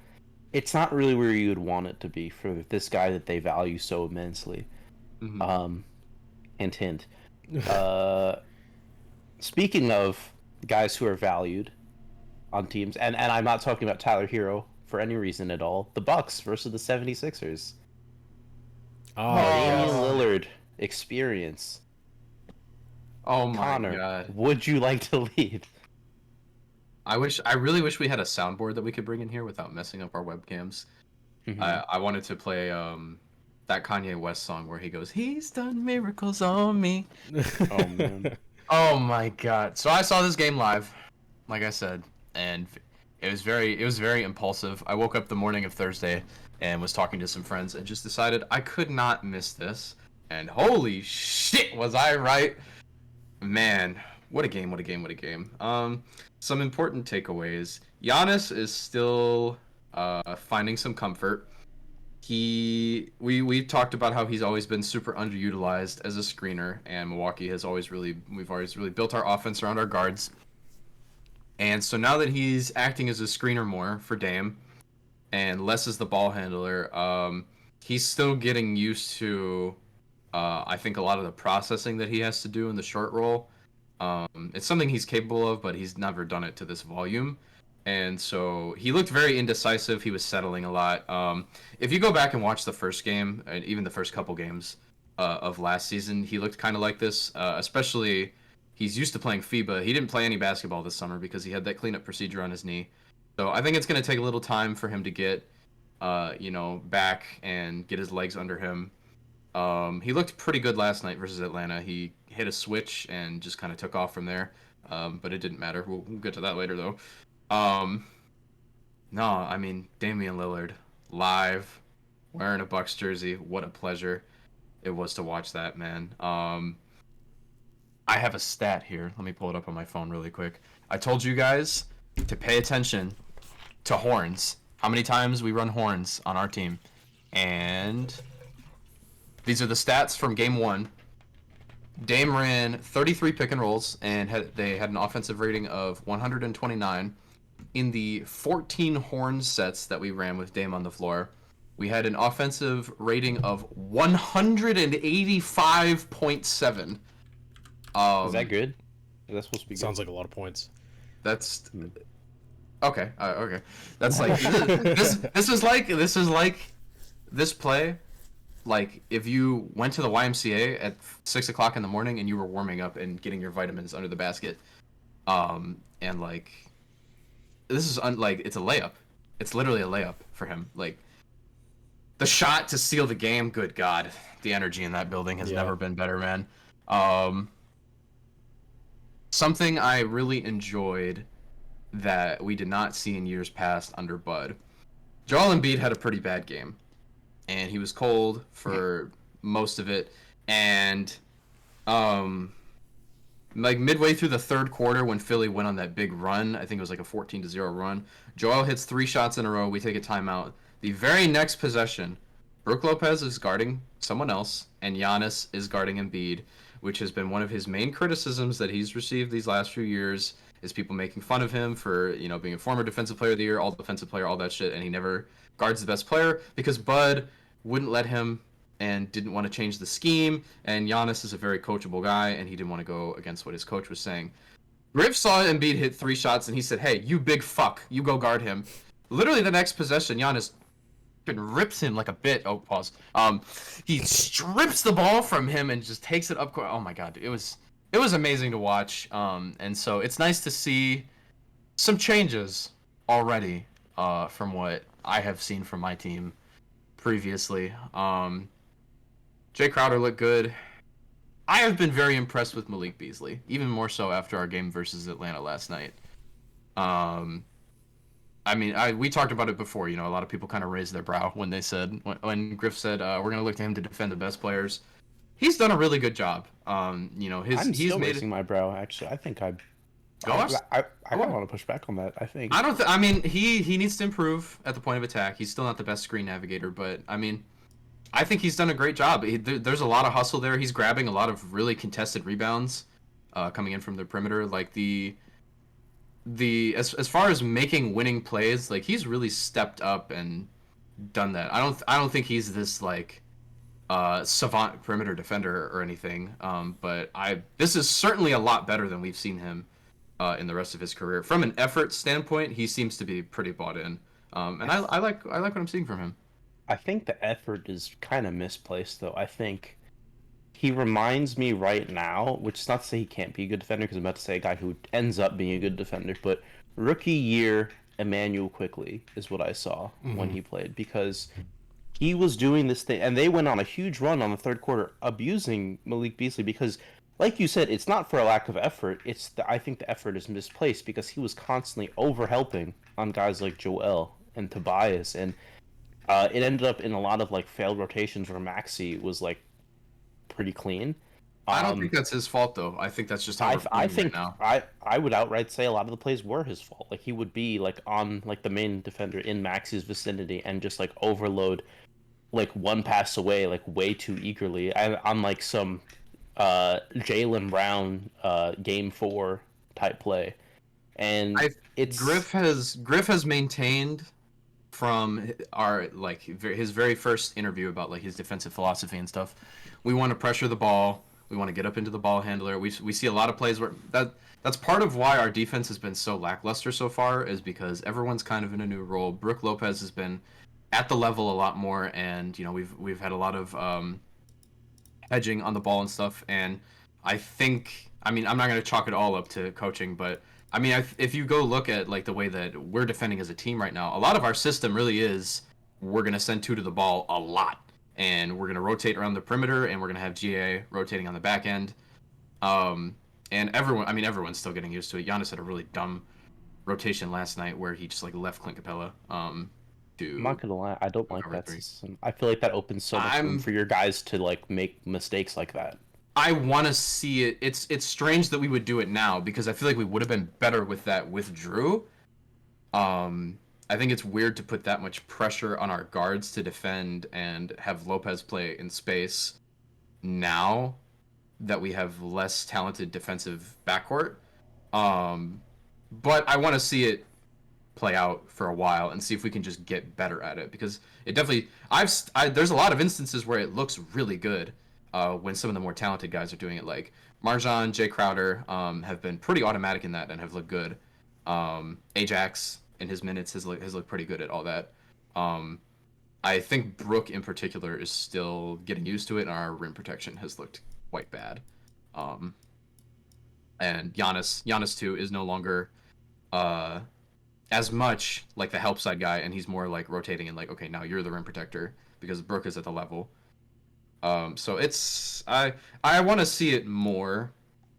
It's not really where you would want it to be for this guy that they value so immensely. Mhm. Hint, hint. Speaking of guys who are valued on teams, and I'm not talking about Tyler Hero for any reason at all, the Bucks versus the 76ers. Oh, Damian yes. Lillard experience. Oh my Connor, god! would you like to lead? I really wish we had a soundboard that we could bring in here without messing up our webcams. Mhm. I wanted to play that Kanye West song where he goes, "He's done miracles on me." Oh man. Oh my god! So I saw this game live, like I said, and it was very impulsive. I woke up the morning of Thursday and was talking to some friends and just decided I could not miss this. And holy shit, was I right? Man, what a game! What a game! What a game! Some important takeaways. Giannis is still finding some comfort. We've talked about how he's always been super underutilized as a screener, and Milwaukee has we've always really built our offense around our guards. And so now that he's acting as a screener more for Dame, and less as the ball handler, he's still getting used to I think a lot of the processing that he has to do in the short roll, it's something he's capable of, but he's never done it to this volume. And so he looked very indecisive. He was settling a lot. If you go back and watch the first game, and even the first couple games of last season, he looked kind of like this. Especially, he's used to playing FIBA. He didn't play any basketball this summer because he had that cleanup procedure on his knee. So I think it's going to take a little time for him to get, back and get his legs under him. He looked pretty good last night versus Atlanta. He hit a switch and just kind of took off from there. But it didn't matter. We'll get to that later, though. No, I mean, Damian Lillard live, wearing a Bucks jersey. What a pleasure it was to watch that, man. I have a stat here. Let me pull it up on my phone really quick. I told you guys to pay attention to horns. How many times we run horns on our team. And these are the stats from game 1. Dame ran 33 pick and rolls, and they had an offensive rating of 129. In the 14 horn sets that we ran with Dame on the floor, we had an offensive rating of 185.7. Is that good? Is that supposed to be good? Sounds like a lot of points. That's okay. Okay, that's like this is like this play. Like if you went to the YMCA at 6 o'clock in the morning and you were warming up and getting your vitamins under the basket, and like this is like it's a layup. It's literally a layup for him. Like the shot to seal the game. Good God, the energy in that building has never been better, man. Something I really enjoyed that we did not see in years past under Bud. Joel Embiid had a pretty bad game, and he was cold for most of it. And like midway through the third quarter, when Philly went on that big run, I think it was like a 14-0 run. Joel hits 3 shots in a row. We take a timeout. The very next possession, Brook Lopez is guarding someone else, and Giannis is guarding Embiid, which has been one of his main criticisms that he's received these last few years, is people making fun of him for, being a former defensive player of the year, all defensive player, all that shit, and he never guards the best player because Bud wouldn't let him and didn't want to change the scheme, and Giannis is a very coachable guy, and he didn't want to go against what his coach was saying. Griff saw Embiid hit 3 shots, and he said, "Hey, you big fuck, you go guard him." Literally the next possession, Giannis rips him like a bit. Oh, pause. He strips the ball from him and just takes it up court. Oh my God, it was amazing to watch. And so it's nice to see some changes already from what I have seen from my team previously. Jay Crowder looked good. I have been very impressed with Malik Beasley, even more so after our game versus Atlanta last night. We talked about it before. A lot of people kind of raised their brow when they said, when Griff said, we're going to look to him to defend the best players. He's done a really good job. I'm he's still made raising my brow. Actually, I think I want to push back on that. I think he needs to improve at the point of attack. He's still not the best screen navigator, but I think he's done a great job. There's a lot of hustle there. He's grabbing a lot of really contested rebounds, coming in from the perimeter. Like as far as making winning plays, like he's really stepped up and done that. I don't think he's this like savant perimeter defender or anything. But this is certainly a lot better than we've seen him in the rest of his career. From an effort standpoint, he seems to be pretty bought in. And I like what I'm seeing from him. I think the effort is kind of misplaced, though. I think he reminds me right now, which is not to say he can't be a good defender, because I'm about to say a guy who ends up being a good defender, but rookie year Emmanuel Quickley is what I saw when he played, because he was doing this thing, and they went on a huge run on the third quarter, abusing Malik Beasley, because, like you said, it's not for a lack of effort. I think the effort is misplaced, because he was constantly over-helping on guys like Joel and Tobias, and it ended up in a lot of like failed rotations where Maxey was like pretty clean. I don't think that's his fault though. I think that's just how I think right now. I would outright say a lot of the plays were his fault. Like he would be like on like the main defender in Maxey's vicinity and just like overload like one pass away like way too eagerly. On like some Jaylen Brown game 4 type play. And Griff has maintained from his very first interview about like his defensive philosophy and stuff. We want to pressure the ball. We want to get up into the ball handler. We see a lot of plays where that's part of why our defense has been so lackluster so far, is because everyone's kind of in a new role. Brook Lopez has been at the level a lot more, and we've had a lot of edging on the ball and stuff. And I think, I mean, I'm not going to chalk it all up to coaching, but I mean, if you go look at like the way that we're defending as a team right now, a lot of our system really is we're going to send two to the ball a lot, and we're going to rotate around the perimeter, and we're going to have GA rotating on the back end. And everyone's still getting used to it. Giannis had a really dumb rotation last night where he just like left Clint Capella. I'm not gonna lie, I don't like that three. system. I feel like that opens so much room for your guys to like make mistakes like that. I want to see it. It's strange that we would do it now because I feel like we would have been better with that with Drew. I think it's weird to put that much pressure on our guards to defend and have Lopez play in space now that we have less talented defensive backcourt. But I want to see it play out for a while and see if we can just get better at it, because it definitely there's a lot of instances where it looks really good when some of the more talented guys are doing it, like Marjan, Jay Crowder have been pretty automatic in that and have looked good. Ajax in his minutes has looked pretty good at all that. I think Brook in particular is still getting used to it, and our rim protection has looked quite bad. And Giannis too is no longer as much like the help side guy, and he's more like rotating and like, okay, now you're the rim protector because Brook is at the level. So it's I want to see it more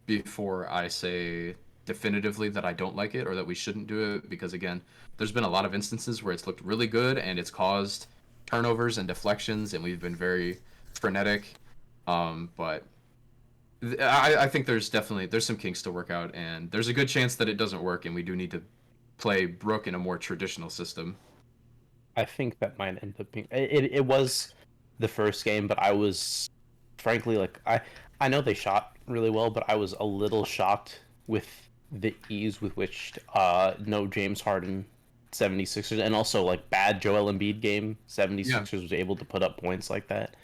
before I say definitively that I don't like it or that we shouldn't do it, because again, there's been a lot of instances where it's looked really good and it's caused turnovers and deflections, and we've been very frenetic. But I think there's some kinks to work out, and there's a good chance that it doesn't work, and we do need to play Brook in a more traditional system. I think that might end up being it was the first game, but I was frankly like I know they shot really well, but I was a little shocked with the ease with which no James Harden 76ers, and also like bad Joel Embiid game 76ers was able to put up points like that.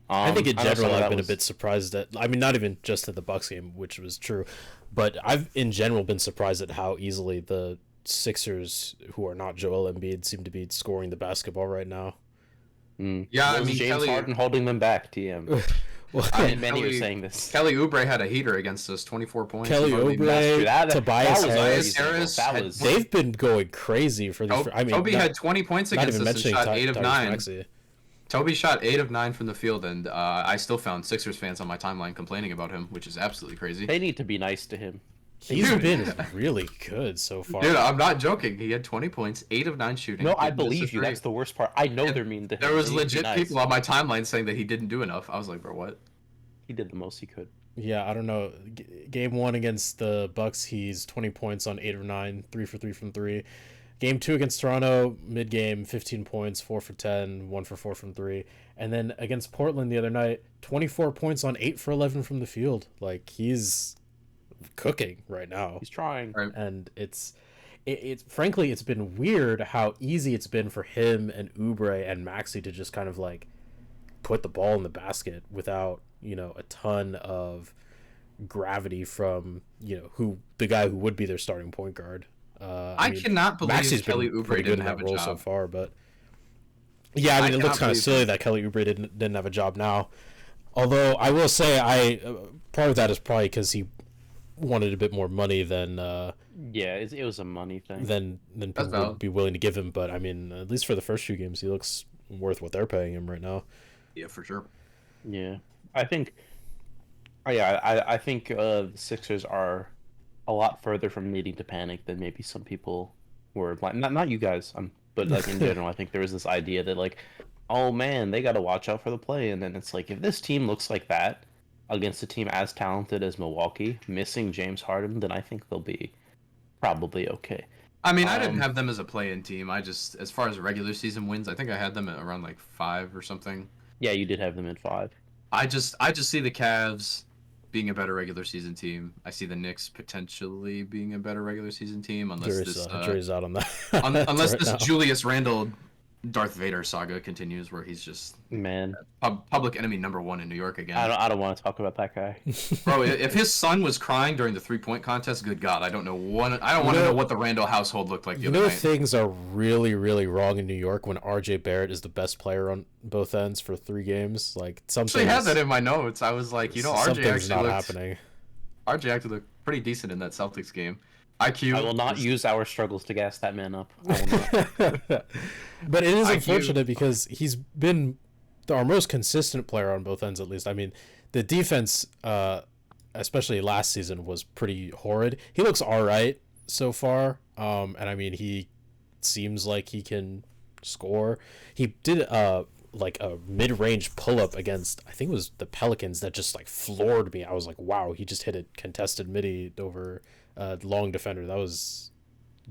I think in general I've been a bit surprised at, I mean, not even just at the Bucks game, which was true, but I've in general been surprised at how easily the Sixers, who are not Joel Embiid, seem to be scoring the basketball right now. Yeah, I mean, James Harden holding them back, TM. Well, many are saying this. Kelly Oubre had a heater against us, 24 points. Kelly Oubre, Tobias Harris. They've been going crazy for these. I mean, Toby had 20 points against us and shot 8 of 9. Maxey. Toby shot 8 of 9 from the field, and I still found Sixers fans on my timeline complaining about him, which is absolutely crazy. They need to be nice to him. He's been really good so far. Dude, I'm not joking. He had 20 points, 8 of 9 shooting. No, I believe you. That's the worst part. I know they're mean to him. There was legit people on my timeline saying that he didn't do enough. I was like, bro, what? He did the most he could. Yeah, I don't know. Game 1 against the Bucks, he's 20 points on 8 of 9, 3 for 3 from 3. Game 2 against Toronto, mid-game, 15 points, 4 for 10, 1 for 4 from 3. And then against Portland the other night, 24 points on 8 for 11 from the field. Like, he's cooking right now. He's trying. Right. And it's frankly, it's been weird how easy it's been for him and Oubre and Maxey to just kind of like put the ball in the basket without, a ton of gravity from, the guy who would be their starting point guard. I cannot believe Kelly Oubre didn't have a job so far, but yeah, I mean, it looks kind of silly that Kelly Oubre didn't have a job now. Although I will say, part of that is probably because he wanted a bit more money than it was a money thing than people would be willing to give him. But I mean, at least for the first few games, he looks worth what they're paying him right now. Yeah, for sure. Yeah, I think. I think the Sixers are a lot further from needing to panic than maybe some people were. Like, not you guys, but like in general, I think there was this idea that like, oh man, they got to watch out for the play, and then it's like if this team looks like that against a team as talented as Milwaukee, missing James Harden, then I think they'll be probably okay. I mean, I didn't have them as a play-in team. I just, as far as regular season wins, I think I had them at around like 5 or something. Yeah, you did have them at 5. I just see the Cavs being a better regular season team. I see the Knicks potentially being a better regular season team unless Jury's out on that. unless right this now. Julius Randle Darth Vader saga continues, where he's just Man, public enemy #1 in New York again. I don't want to talk about that guy. Bro, if his son was crying during the 3-point contest, good God, I don't want to know what the Randall household looked like the other night. Things are really, really wrong in New York when RJ Barrett is the best player on both ends for 3 games. Like something. I actually had that in my notes. I was like, something's not happening. RJ actually looked pretty decent in that Celtics game. IQ. I will not use our struggles to gas that man up. I will not. But it is IQ. unfortunate because he's been our most consistent player on both ends, at least. I mean, the defense, especially last season, was pretty horrid. He looks all right so far, and I mean, he seems like he can score. He did like a mid-range pull-up against, I think it was the Pelicans, that just like floored me. I was like, wow, he just hit a contested midi over a long defender. That was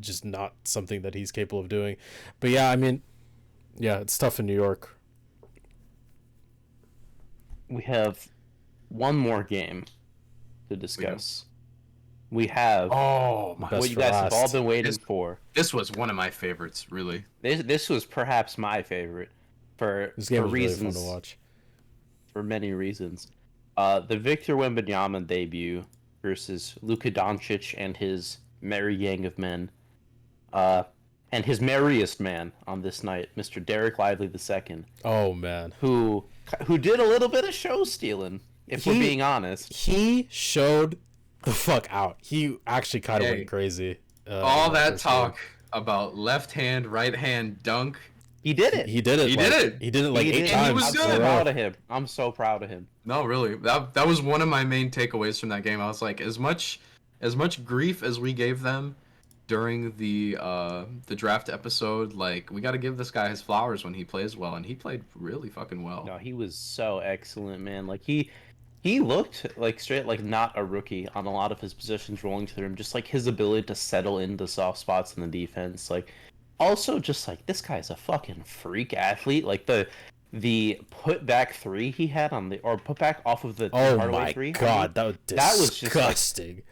just not something that he's capable of doing. But yeah, I mean, yeah, it's tough in New York. We have one more game to discuss. We have Oh my! Best what you for guys have all last. been waiting for. This was one of my favorites, really. This was perhaps my favorite for This game was reasons, really fun to watch. for many reasons. The Victor Wembanyama debut versus Luka Doncic and his merry gang of men. And his merriest man on this night, Mr. Derek Lively II, Oh man, who did a little bit of show stealing, if we're He- being honest. he showed the fuck out. He actually kind of Hey. went crazy. All in the that first talk about left hand, right hand dunk. He did it. game. He did it. He like, did it. He did it like He 8 did it. times. He was I'm good. so in a row. proud of him. I'm so proud of him. No, really, that was one of my main takeaways from that game. I was like, as much grief as we gave them during the draft episode, like we got to give this guy his flowers when he plays well, and he played really fucking well. No, he was so excellent, man. Like he looked like straight like not a rookie on a lot of his positions rolling through him. Just like his ability to settle into soft spots in the defense. Like also just like this guy's a fucking freak athlete. Like the put back 3 he had on the or put back off of the Oh Hardaway my 3. god, that was that was just, like, disgusting.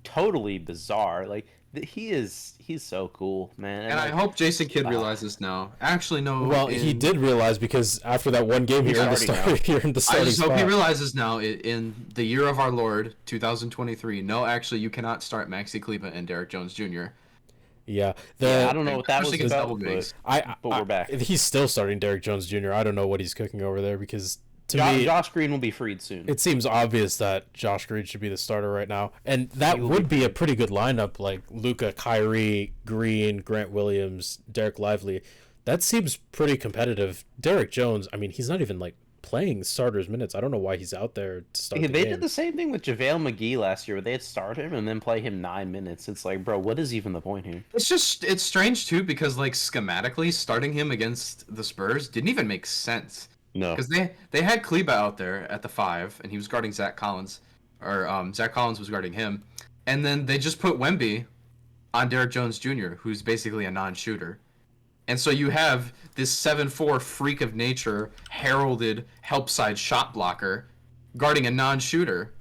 totally bizarre. Like he's so cool, man. And I hope Jason Kidd realizes now. Actually, no. Well, he did realize because after that one game, he earned the starting start. He earned the I starting just hope he spot. realizes now, in the year of our Lord 2023. No, actually, you cannot start Maxi Kleber and Derek Jones Jr. Yeah, Yeah, I don't know what that was Especially against about, double bigs. but we're back. He's still starting Derek Jones Jr. I don't know what he's cooking over there because to me, Josh Green will be freed soon. it seems obvious that Josh Green should be the starter right now, and that He will would be a pretty good lineup. Like Luka, Kyrie, Green, Grant Williams, Derek Lively. That seems pretty competitive. Derek Jones, I mean, he's not even like playing starters minutes. I don't know why he's out there to start Yeah, the they game. did the same thing with JaVale McGee last year, where they'd start him and then play him 9 minutes. It's like, bro, what is even the point here? It's strange too because like schematically starting him against the Spurs didn't even make sense. No. Because they had Kleba out there at the 5, and he was guarding Zach Collins, or Zach Collins was guarding him, and then they just put Wemby on Derek Jones Jr., who's basically a non-shooter, and so you have this 7'4" freak of nature, heralded help side shot blocker, guarding a non-shooter,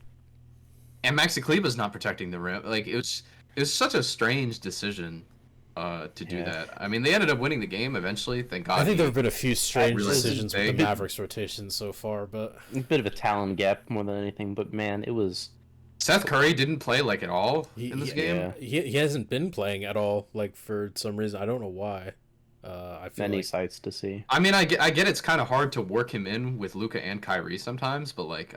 and Maxi Kleba's not protecting the rim. Like it was such a strange decision. To do Yeah. that. I mean, they ended up winning the game eventually. Thank God. I think he- there have been a few strange realized decisions with big. the Mavericks rotation so far, but A bit of a talent gap more than anything, but man, it was. Seth Curry didn't play like at all in this he- game. Yeah. he hasn't been playing at all. Like for some reason, I don't know why. I feel Many like sights to see. I mean, I get it's kind of hard to work him in with Luka and Kyrie sometimes, but like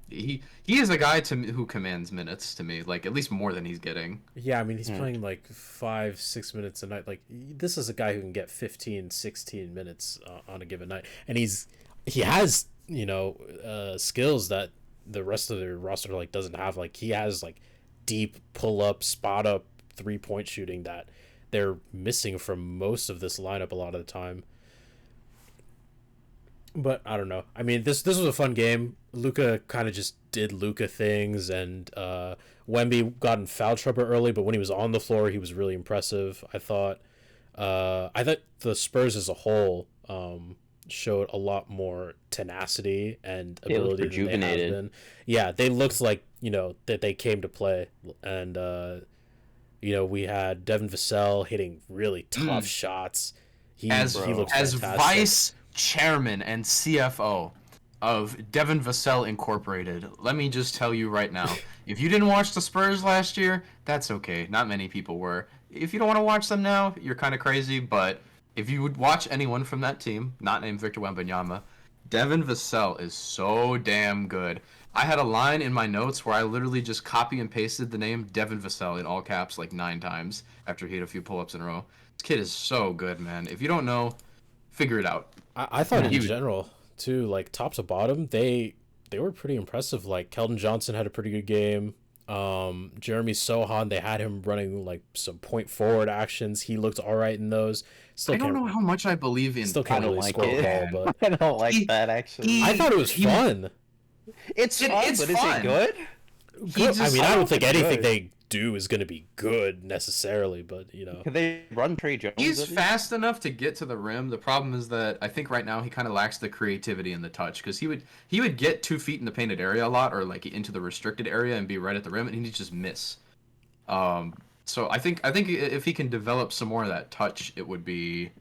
he is a guy who commands minutes to me, like at least more than he's getting. yeah, I mean he's Hmm. playing like 5-6 minutes a night. Like this is a guy who can get 15-16 minutes on a given night, and he has skills that the rest of the roster like doesn't have. Like he has like deep pull up, spot up 3-point shooting that they're missing from most of this lineup a lot of the time. But I don't know. I mean, this was a fun game. Luka kind of just did Luka things, and Wemby got in foul trouble early, but when he was on the floor, he was really impressive. I thought the Spurs as a whole showed a lot more tenacity and They looked ability than they have rejuvenated. been. Yeah, they looked like, that they came to play. And we had Devin Vassell hitting really tough shots. He As he looks as fantastic. vice chairman and CFO of Devin Vassell Incorporated, let me just tell you right now, if you didn't watch the Spurs last year, that's okay. Not many people were. If you don't want to watch them now, you're kind of crazy, but if you would watch anyone from that team, not named Victor Wembanyama, Devin Vassell is so damn good. I had a line in my notes where I literally just copy and pasted the name Devin Vassell in all caps like 9 times after he hit a few pull-ups in a row. This kid is so good, man. If you don't know, figure it out. I thought in He- general too, like top to bottom, they were pretty impressive. Like Keldon Johnson had a pretty good game. Jeremy Sohan, they had him running like some point forward actions. He looked all right in those. Still I don't can't, know how much I believe in. still I can't don't really like score it. the ball, but I don't like He- that actually. he- I thought it was he- fun. It's fun, it's but is fun. it good? Good. I mean, I don't think it's anything good. they do is going to be good necessarily, but Could they run Trey Jones? He's at least? fast enough to get to the rim. The problem is that I think right now he kind of lacks the creativity and the touch because he would get 2 feet in the painted area a lot or like into the restricted area and be right at the rim and he'd just miss. So I think if he can develop some more of that touch, it would be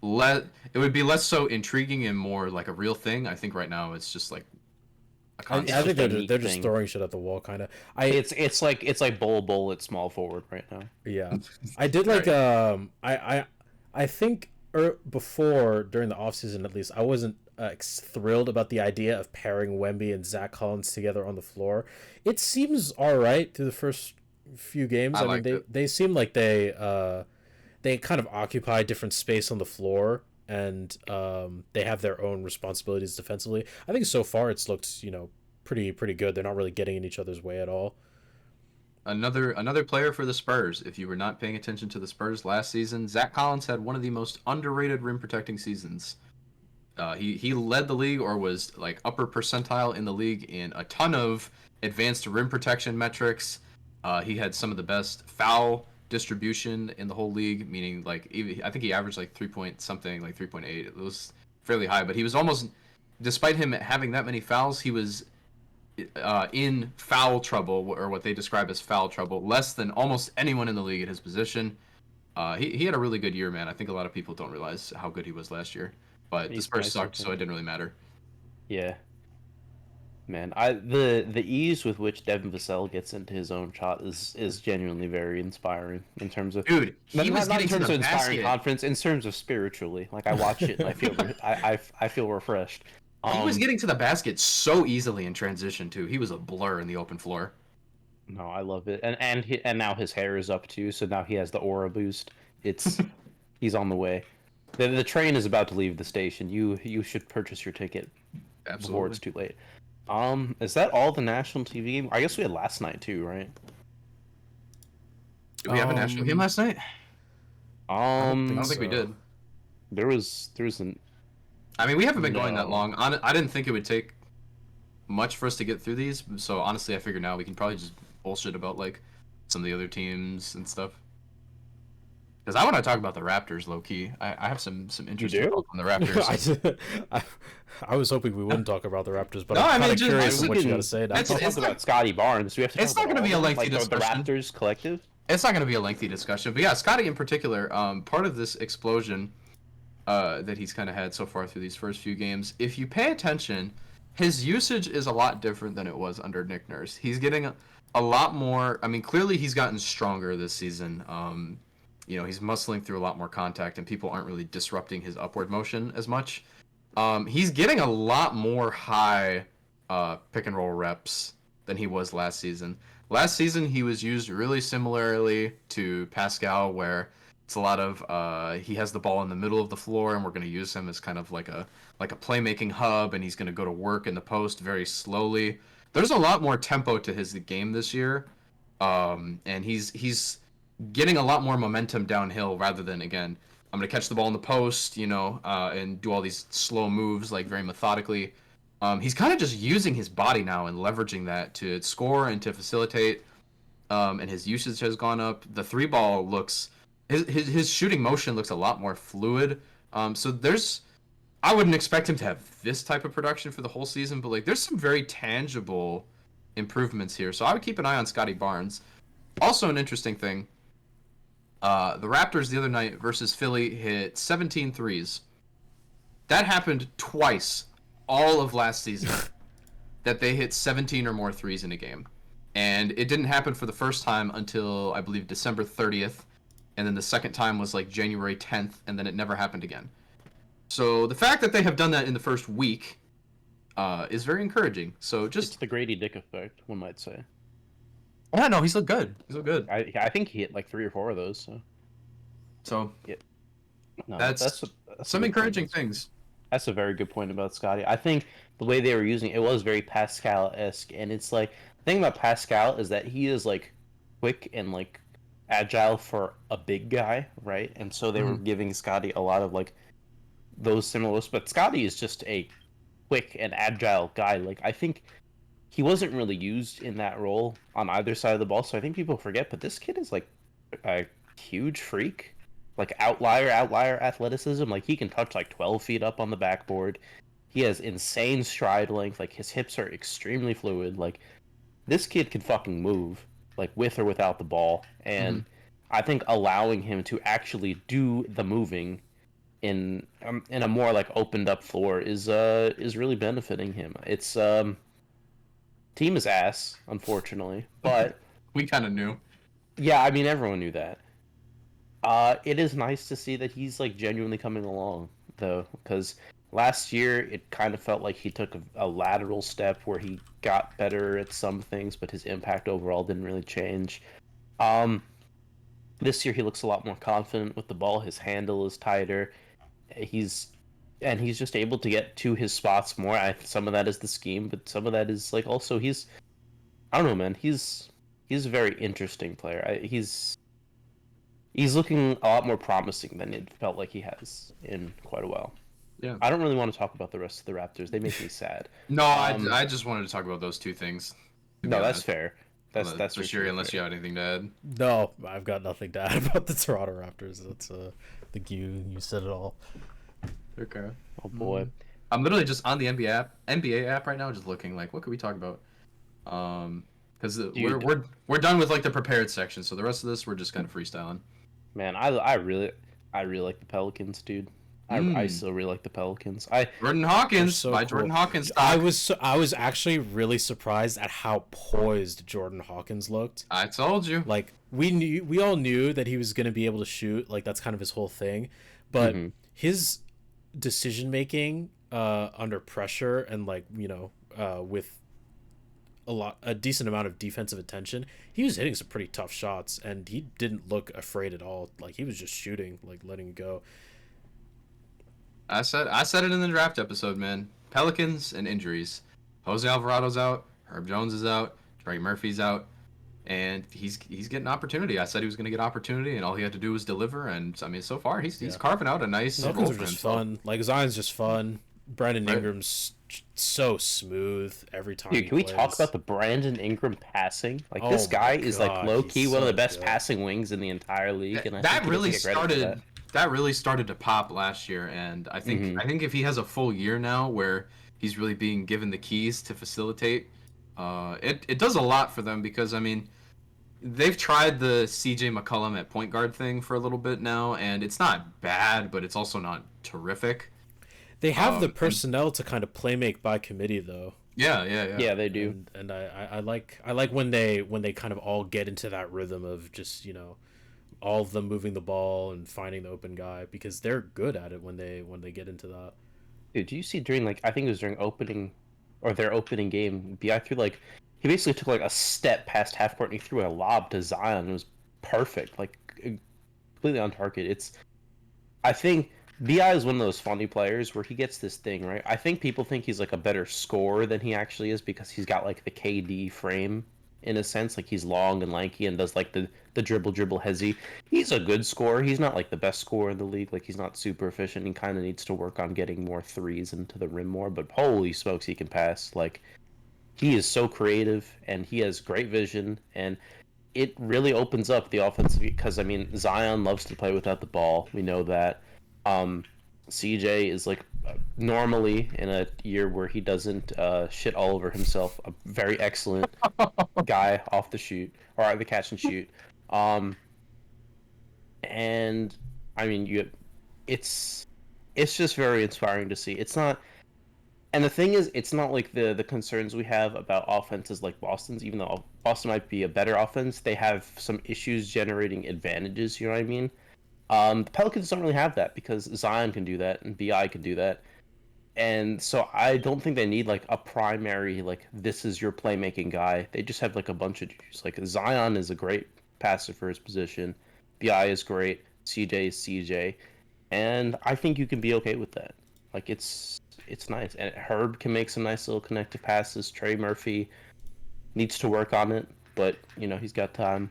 less so intriguing and more like a real thing. I think right now it's just like a I concept. think just a they're neat just thing. throwing shit at the wall, kind of. It's like Bull at small forward right now. Yeah, I did like I think before during the offseason at least I wasn't thrilled about the idea of pairing Wemby and Zach Collins together on the floor. It seems all right through the first few games. I I mean liked it. they seem like they kind of occupy different space on the floor and they have their own responsibilities defensively. I think so far it's looked pretty good. They're not really getting in each other's way at all. Another player for the Spurs. If you were not paying attention to the Spurs last season, Zach Collins had one of the most underrated rim protecting seasons. He led the league or was like upper percentile in the league in a ton of advanced rim protection metrics. He had some of the best foul distribution in the whole league, meaning like I think he averaged like 3 point something, like 3.8. It was fairly high, but he was almost, despite him having that many fouls, he was in foul trouble, or what they describe as foul trouble, less than almost anyone in the league at his position. He had a really good year, man. I think a lot of people don't realize how good he was last year. But the He's Spurs nice, sucked, I so it didn't really matter. Yeah. Man, the ease with which Devin Vassell gets into his own shot is genuinely very inspiring in terms of Dude, he was not getting in to terms the of inspiring basket. confidence, in terms of spiritually. Like I watch it and I feel I feel refreshed. He was getting to the basket so easily in transition too. He was a blur in the open floor. No, I love it, and now his hair is up too, so now he has the aura boost. It's he's on the way. The train is about to leave the station. You should purchase your ticket before Absolutely. it's too late. Is that all the national TV game? I guess we had last night too, right? Did we have a national game last night? don't I think don't think we so. did. There was an I mean, we haven't been going that No. long. I didn't think it would take much for us to get through these. So honestly, I figure now we can probably just bullshit about like some of the other teams and stuff. Because I want to talk about the Raptors, low key. I have some interesting do? thoughts on the Raptors. I was hoping we wouldn't talk about the Raptors, but No, I I'm mean, kind of just- curious we on what you can- got to say now. It's- Let's talk not- about Scotty Barnes. We have to. it's talk not about gonna be all a of them, lengthy like the discussion. Raptors collective. It's not going to be a lengthy discussion, but yeah, Scotty in particular, part of this explosion that he's kind of had so far through these first few games, if you pay attention, his usage is a lot different than it was under Nick Nurse. He's getting a lot more. I mean, clearly he's gotten stronger this season. He's muscling through a lot more contact, and people aren't really disrupting his upward motion as much. He's getting a lot more high pick and roll reps than he was last season. Last season, he was used really similarly to Pascal, where it's a lot of he has the ball in the middle of the floor, and we're going to use him as kind of like a playmaking hub, and he's going to go to work in the post very slowly. There's a lot more tempo to his game this year, and he's getting a lot more momentum downhill rather than, again, I'm going to catch the ball in the post, and do all these slow moves like very methodically. He's kind of just using his body now and leveraging that to score and to facilitate. And his usage has gone up. The three ball looks his shooting motion looks a lot more fluid. So there's I wouldn't expect him to have this type of production for the whole season, but like there's some very tangible improvements here. So I would keep an eye on Scotty Barnes. Also, an interesting thing. The Raptors the other night versus Philly hit 17 threes. That happened twice all of last season that they hit 17 or more threes in a game. And it didn't happen for the first time until, I believe, December 30th. And then the second time was like January 10th, and then it never happened again. So the fact that they have done that in the first week is very encouraging. So It's just, the Grady Dick effect, one might say. yeah, no, he's looked good. He's looked good. I think he hit like 3 or 4 of those. So no, That's a some good point. encouraging things. That's a very good point about Scotty. I think the way they were using it was very Pascal-esque, and it's like the thing about Pascal is that he is like quick and like agile for a big guy, right? And so they were giving Scotty a lot of like those similar, but Scotty is just a quick and agile guy. Like I think he wasn't really used in that role on either side of the ball, so I think people forget. But this kid is like a huge freak, like outlier athleticism. Like he can touch like 12 feet up on the backboard. He has insane stride length. Like his hips are extremely fluid. Like this kid can fucking move, like with or without the ball. And I think allowing him to actually do the moving in a more like opened up floor is really benefiting him. It's team is ass, unfortunately, but We kind of knew. yeah, I mean everyone knew that. It is nice to see that he's like genuinely coming along though, because last year it kind of felt like he took a lateral step where he got better at some things, but his impact overall didn't really change. This year he looks a lot more confident with the ball. His handle is tighter. He's just able to get to his spots more. Some of that is the scheme, but some of that is like also I don't know, man. He's a very interesting player. He's looking a lot more promising than it felt like he has in quite a while. Yeah. I don't really want to talk about the rest of the Raptors. They make me sad. No, I just wanted to talk about those two things. to be No, that's honest. fair. That's for for sure. Unless fair. you have anything to add. No, I've got nothing to add about the Toronto Raptors. That's I think you said it all. Okay. Oh boy. I'm literally just on the NBA app right now, just looking like what could we talk about? Because we're done with like the prepared section, so the rest of this we're just kind of freestyling. Man, I really like the Pelicans, dude. I still really like the Pelicans. Jordan Hawkins, so by cool. Jordan Hawkins. I was actually really surprised at how poised Jordan Hawkins looked. I told you. Like we all knew that he was going to be able to shoot. Like that's kind of his whole thing, but his decision making under pressure and like with a decent amount of defensive attention, he was hitting some pretty tough shots, and he didn't look afraid at all. Like he was just shooting, like letting it go. I said it in the draft episode, man. Pelicans and injuries. Jose Alvarado's out. Herb Jones is out. Trey Murphy's out. And he's getting opportunity. I said he was going to get opportunity, and all he had to do was deliver. And I mean, so far he's carving out a nice role Pelicans for are just himself. fun. Like Zion's just fun. Brandon Right. Ingram's so smooth every time. Dude, he can we plays. talk about the Brandon Ingram passing? Like this Oh guy my is like God, low he's key one of the so best good. passing wings in the entire league, and I That think he really doesn't get credit for started. That really started to pop last year, and I think if he has a full year now where he's really being given the keys to facilitate, it does a lot for them because I mean, they've tried the C.J. McCollum at point guard thing for a little bit now, and it's not bad, but it's also not terrific. They have the personnel to kind of play make by committee though. Yeah. Yeah, they do. And I like when they kind of all get into that rhythm of just all of them moving the ball and finding the open guy, because they're good at it when they get into that. Dude, do you see during like I think it was during their opening game, Bi threw like he basically took like a step past half court and he threw a lob to Zion. It was perfect, like completely on target. I think Bi is one of those funny players where he gets this thing right. I think people think he's like a better scorer than he actually is because he's got like the KD frame in a sense. Like he's long and lanky and does like the dribble hezzy. He's a good scorer. He's not like the best scorer in the league. Like he's not super efficient. He kind of needs to work on getting more threes into the rim more. But holy smokes, he can pass. Like he is so creative and he has great vision, and it really opens up the offense because I mean Zion loves to play without the ball. We know that. CJ is like normally in a year where he doesn't shit all over himself, a very excellent guy off the shoot or the catch and shoot. Um, and I mean, it's it's just very inspiring to see. It's not, and the thing is, it's not like the concerns we have about offenses like Boston's. Even though Boston might be a better offense, they have some issues generating advantages. You know what I mean? The Pelicans don't really have that because Zion can do that and Bi can do that, and so I don't think they need like a primary like this is your playmaking guy. They just have like a bunch of dudes. Like Zion is a great passer for his position, Bi is great, CJ is CJ, and I think you can be okay with that. Like it's nice, and Herb can make some nice little connective passes. Trey Murphy needs to work on it, but you know he's got time.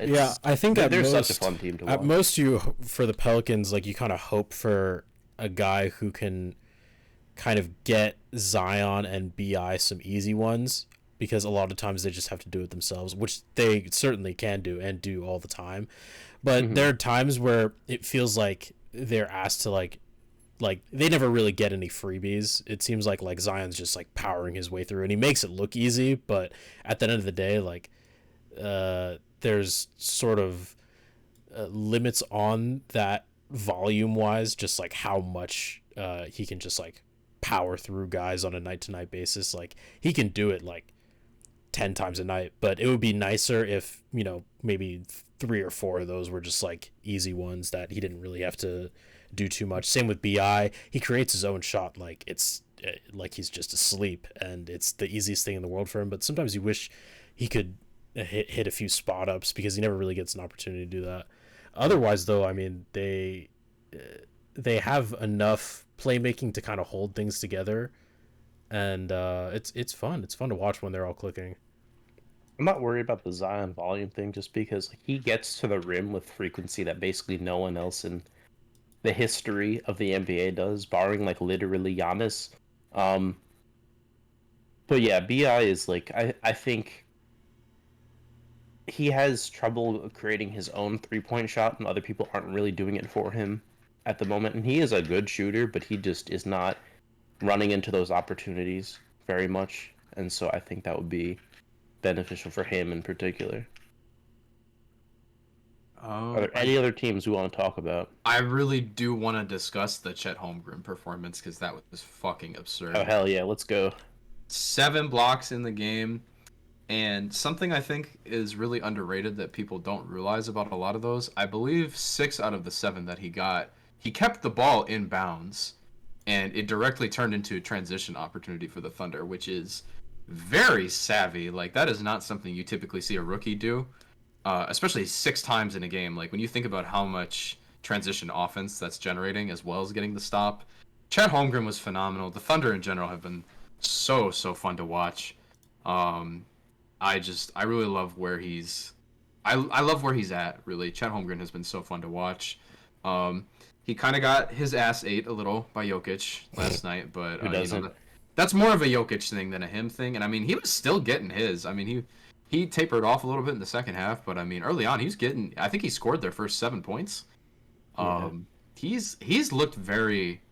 Yeah, I think they're such a fun team to watch. At most, you for the Pelicans, like you kind of hope for a guy who can kind of get Zion and Bi some easy ones, because a lot of times they just have to do it themselves, which they certainly can do and do all the time. But there are times where it feels like they're asked to like they never really get any freebies. It seems like Zion's just like powering his way through, and he makes it look easy, but at the end of the day, like there's sort of limits on that volume wise, just like how much he can just like power through guys on a night to night basis. Like he can do it like 10 times a night, but it would be nicer if, you know, maybe 3 or 4 of those were just like easy ones that he didn't really have to do too much. Same with Bi. He creates his own shot like it's like he's just asleep, and it's the easiest thing in the world for him. But sometimes you wish he could hit a few spot ups, because he never really gets an opportunity to do that. Otherwise, though, I mean, they have enough playmaking to kind of hold things together, and it's fun. It's fun to watch when they're all clicking. I'm not worried about the Zion volume thing, just because like, he gets to the rim with frequency that basically no one else in the history of the NBA does, barring like literally Giannis. But yeah, Bi is like I think he has trouble creating his own 3-point shot, and other people aren't really doing it for him at the moment. And he is a good shooter, but he just is not running into those opportunities very much. And so I think that would be beneficial for him in particular. Are there any other teams we want to talk about? I really do want to discuss the Chet Holmgren performance, because that was fucking absurd. Oh, hell yeah, let's go. 7 blocks in the game. And something I think is really underrated that people don't realize about a lot of those, I believe 6 out of the 7 that he got, he kept the ball in bounds, and it directly turned into a transition opportunity for the Thunder, which is very savvy. Like, that is not something you typically see a rookie do, especially 6 times in a game. Like, when you think about how much transition offense that's generating, as well as getting the stop, Chet Holmgren was phenomenal. The Thunder in general have been so fun to watch. I really love where he's I love where he's at, really. Chet Holmgren has been so fun to watch. He kind of got his ass ate a little by Jokic last night, but Who doesn't? that's more of a Jokic thing than a him thing. And I mean, he was still getting his. I mean, he tapered off a little bit in the second half, but I mean, early on, he's getting. I think he scored their first 7 points. Yeah. He's looked very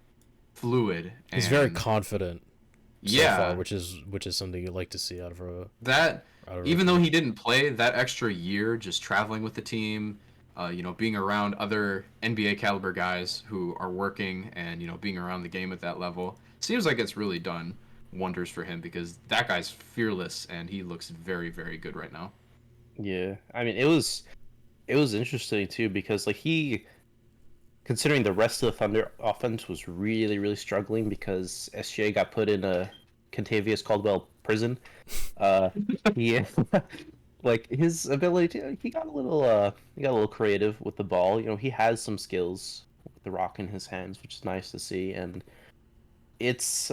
fluid. He's very confident. So Yeah, far, which is something you like to see out of a that out of even though rookie. he didn't play that extra year, just traveling with the team, being around other NBA caliber guys who are working, and being around the game at that level, seems like it's really done wonders for him, because that guy's fearless and he looks very, very good right now. Yeah, I mean, it was interesting too, because like considering the rest of the Thunder offense was really, really struggling because SGA got put in a Contavious Caldwell prison. He like his ability to, he got a little creative with the ball. He has some skills with the rock in his hands, which is nice to see, and it's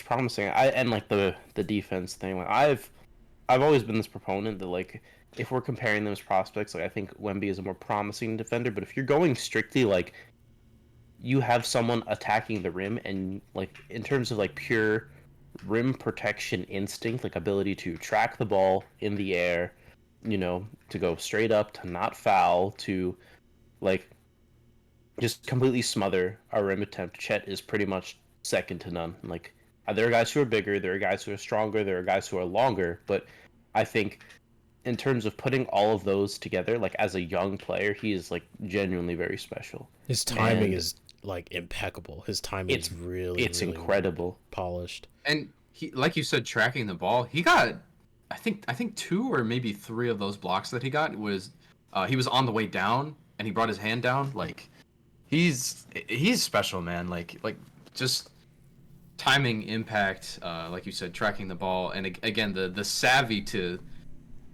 promising. And like the defense thing. Like I've always been this proponent that like if we're comparing them as prospects, like I think Wemby is a more promising defender. But if you're going strictly like you have someone attacking the rim, and like in terms of like pure rim protection instinct, like ability to track the ball in the air, to go straight up, to not foul, to like just completely smother our rim attempt, Chet is pretty much second to none. Like, there are guys who are bigger, there are guys who are stronger, there are guys who are longer, but I think in terms of putting all of those together, like as a young player, he is like genuinely very special. His timing And is like impeccable. His timing it's is really, it's really incredible. polished. And he, like you said, tracking the ball. He got, I think 2 or maybe 3 of those blocks that he got was, he was on the way down and he brought his hand down. Like, he's special, man. Like just timing, impact, like you said, tracking the ball, and again the savvy to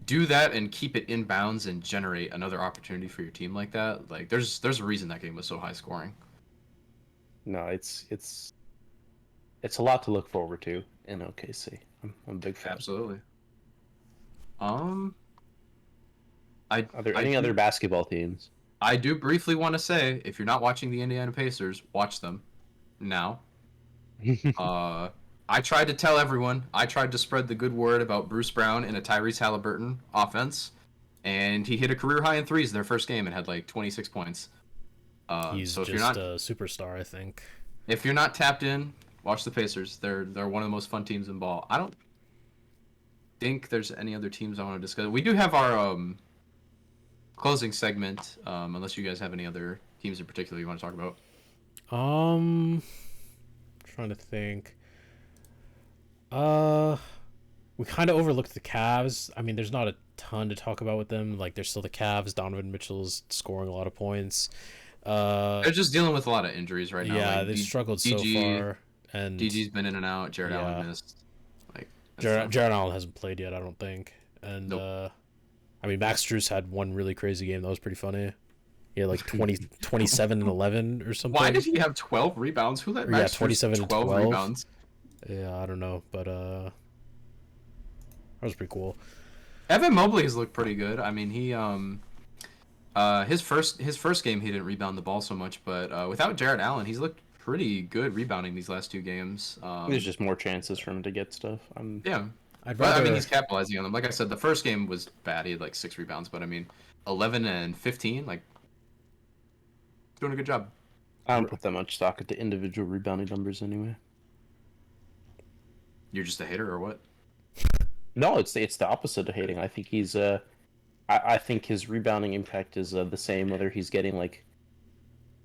do that and keep it in bounds and generate another opportunity for your team like that. Like, there's a reason that game was so high scoring. No, it's a lot to look forward to in OKC. I'm a big fan. Absolutely. Um, I Are there I any do, other basketball teams? I do briefly want to say, if you're not watching the Indiana Pacers, watch them now. Uh, I tried to tell everyone. I tried to spread the good word about Bruce Brown in a Tyrese Halliburton offense, and he hit a career high in threes their first game and had like 26 points. He's So if just you're not a superstar, I think. tapped in, watch the Pacers. They're one of the most fun teams in ball. I don't think there's any other teams I want to discuss. We do have our closing segment, unless you guys have any other teams in particular you want to talk about. Trying to think. We kind of overlooked the Cavs. I mean, there's not a ton to talk about with them. Like, they're still the Cavs. Donovan Mitchell's scoring a lot of points. They're just dealing with a lot of injuries right now. Yeah, Like, they've struggled so far. And DG's been in and out. Jared Yeah. Allen missed. Like, that's Jared tough. Allen hasn't played yet, I don't think. And Nope. I mean, Max Strus had one really crazy game that was pretty funny. He had like 27 and 11 or something. Why did he have 12 rebounds? Who let Yeah, Max 27 and 12 12. rebounds? Yeah, I don't know, but that was pretty cool. Evan Mobley has looked pretty good. I mean, he his first game he didn't rebound the ball so much, but without Jared Allen, he's looked pretty good rebounding these last 2 games. There's just more chances for him to get stuff. Yeah. I'd But I rather mean, he's capitalizing on them. Like I said, the first game was bad. He had like 6 rebounds, but I mean, 11 and 15, like, doing a good job. I don't put that much stock into individual rebounding numbers anyway. You're just a hater or what? No, it's the opposite of hating. I think he's I think his rebounding impact is the same whether he's getting like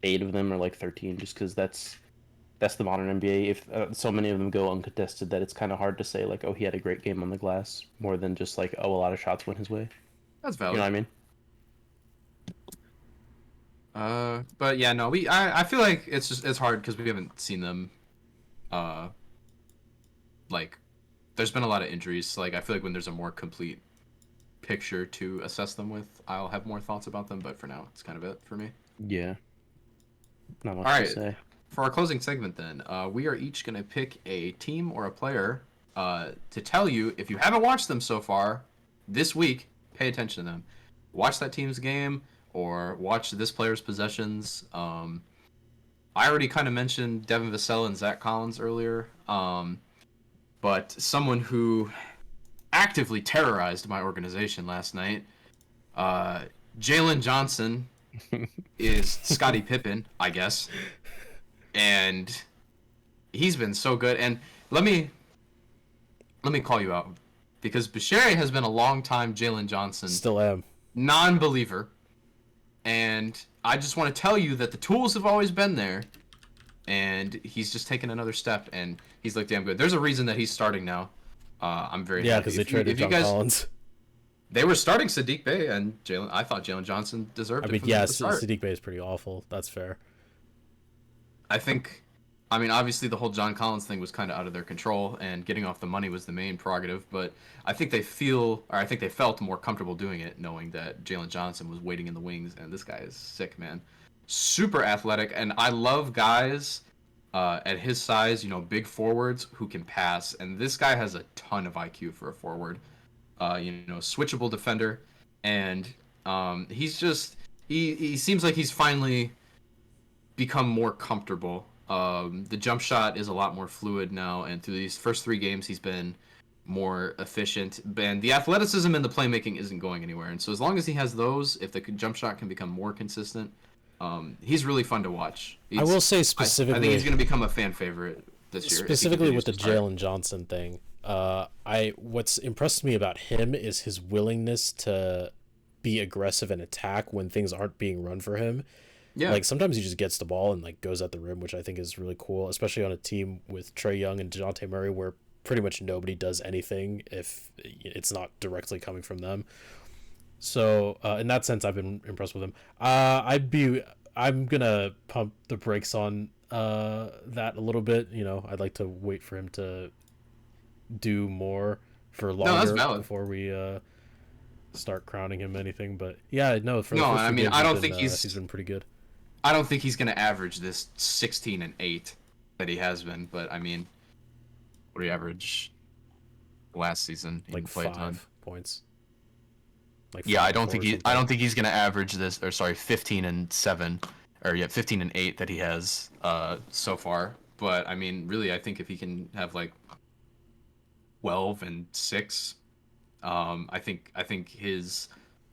8 of them or like 13, just because that's the modern NBA. If so many of them go uncontested, that it's kind of hard to say like, oh, he had a great game on the glass, more than just like, oh, a lot of shots went his way. That's You valid. know what I mean? But yeah, no, I feel like it's hard because we haven't seen them. Like, there's been a lot of injuries. Like, I feel like when there's a more complete picture to assess them with, I'll have more thoughts about them. But for now, it's kind of it for me. Yeah. Not much All right. to say. For our closing segment, then, we are each gonna pick a team or a player, to tell you if you haven't watched them so far this week. Pay attention to them. Watch that team's game or watch this player's possessions. I already kind of mentioned Devin Vassell and Zach Collins earlier. But someone who actively terrorized my organization last night, Jalen Johnson, is Scottie Pippen, I guess. And he's been so good. And let me call you out, because Bashiri has been a long time Jalen Johnson still am. non-believer, and I just want to tell you that the tools have always been there, and he's just taken another step, and he's looked damn good. There's a reason that he's starting now. I'm very Yeah, happy. because they If you traded John guys, Collins. they were starting Sadiq Bey and Jalen. I thought Jalen Johnson deserved I it mean, from yeah, the start. Sadiq Bey is pretty awful. That's fair. I mean, obviously the whole John Collins thing was kind of out of their control, and getting off the money was the main prerogative. But I think they felt more comfortable doing it, knowing that Jalen Johnson was waiting in the wings, and this guy is sick, man. Super athletic, and I love guys at his size, big forwards who can pass. And this guy has a ton of IQ for a forward. Switchable defender, and he's just he seems like he's finally become more comfortable. The jump shot is a lot more fluid now, and through these first 3 games, he's been more efficient. And the athleticism and the playmaking isn't going anywhere. And so as long as he has those, if the jump shot can become more consistent, He's really fun to watch. I will say I specifically, think he's going to become a fan favorite this year. specifically with the Jalen Johnson thing. What's impressed me about him is his willingness to be aggressive and attack when things aren't being run for him. Yeah. Like sometimes he just gets the ball and like goes at the rim, which I think is really cool, especially on a team with Trae Young and DeJounte Murray, where pretty much nobody does anything if it's not directly coming from them. So in that sense, I've been impressed with him. I'm gonna pump the brakes on that a little bit. You know, I'd like to wait for him to do more for longer before we start crowning him anything. But yeah, no. For the first few games, I don't think he's been pretty good. I don't think he's going to average this 16 and 8 that he has been. But I mean, what did he average last season? Like 5 points. Like yeah, I don't think he's going to average this, or sorry, 15 and 7, or 15 and 8 that he has so far. But I mean, really, I think if he can have like 12 and 6, I think his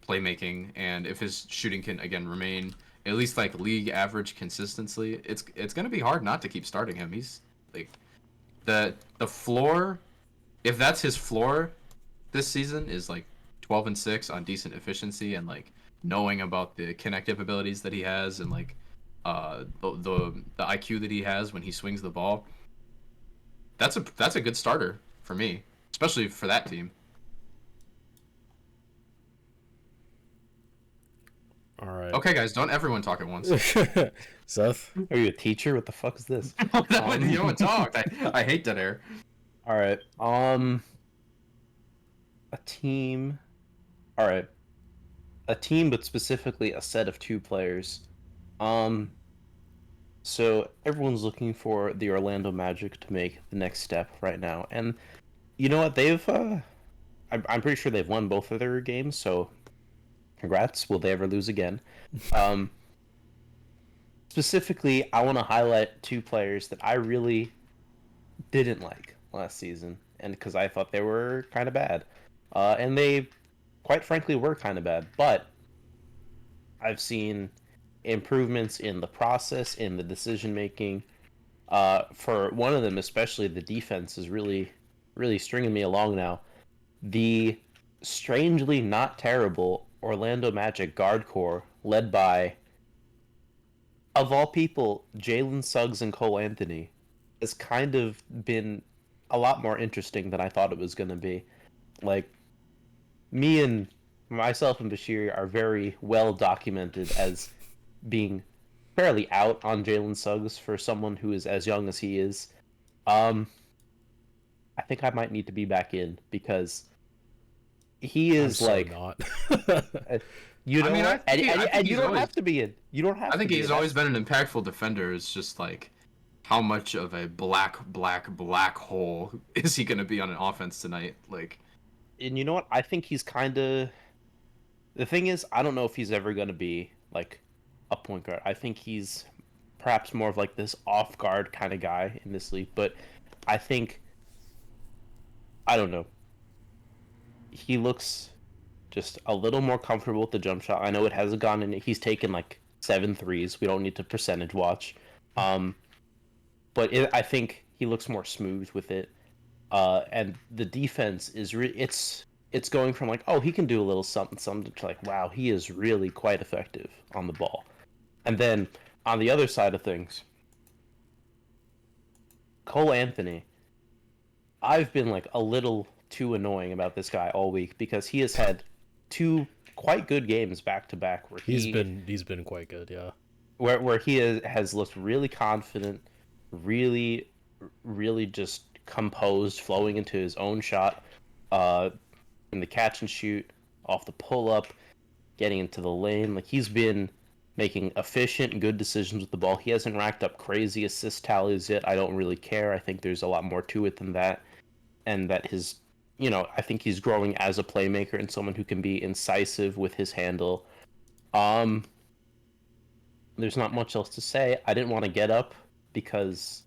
playmaking, and if his shooting can again remain at least like league average consistency, it's going to be hard not to keep starting him. He's like the floor, if that's his floor this season, is like 12 and 6 on decent efficiency and like knowing about the connective abilities that he has and like the IQ that he has when he swings the ball. That's a good starter for me, especially for that team. All right. Okay, guys, don't everyone talk at once. Seth, Are you a teacher? What the fuck is this? You don't talk. I hate dead air. All right. A team. All right. A team, but specifically a set of 2 players. So everyone's looking for the Orlando Magic to make the next step right now, and you know what? They've. I'm pretty sure they've won both of their games. So, congrats. Will they ever lose again? Specifically, I want to highlight 2 players that I really didn't like last season, and because I thought they were kind of bad, and they, quite frankly, were kind of bad. But I've seen improvements in the process, in the decision making. For one of them, especially, the defense is really, really stringing me along now. The strangely not terrible Orlando Magic guard core, led by, of all people, Jalen Suggs and Cole Anthony, has kind of been a lot more interesting than I thought it was going to be. Like, myself and Bashir are very well documented as being fairly out on Jalen Suggs for someone who is as young as he is. I think I might need to be back in because he is like not. you know, I mean, what? I think and you he's don't always- have to be in. You don't have. I think to be he's in. always been an impactful defender. It's just like how much of a black hole is he going to be on an offense tonight? Like, And you know what? I think he's kind of. The thing is, I don't know if he's ever going to be like a point guard. I think he's perhaps more of like this off guard kind of guy in this league. But I think, I don't know. He looks just a little more comfortable with the jump shot. I know it hasn't gone in. He's taken like 7 threes. We don't need to percentage watch. But I think he looks more smooth with it. And the defense is it's going from like, oh, he can do a little something to like, wow, he is really quite effective on the ball. And then on the other side of things, Cole Anthony, I've been like a little too annoying about this guy all week because he has had 2 quite good games back to back where He's been quite good, yeah. Where he has looked really confident, really just composed, flowing into his own shot, in the catch and shoot, off the pull up, getting into the lane. Like, he's been making efficient, good decisions with the ball. He hasn't racked up crazy assist tallies yet. I don't really care. I think there's a lot more to it than that. And that I think he's growing as a playmaker and someone who can be incisive with his handle. There's not much else to say. I didn't want to get up because,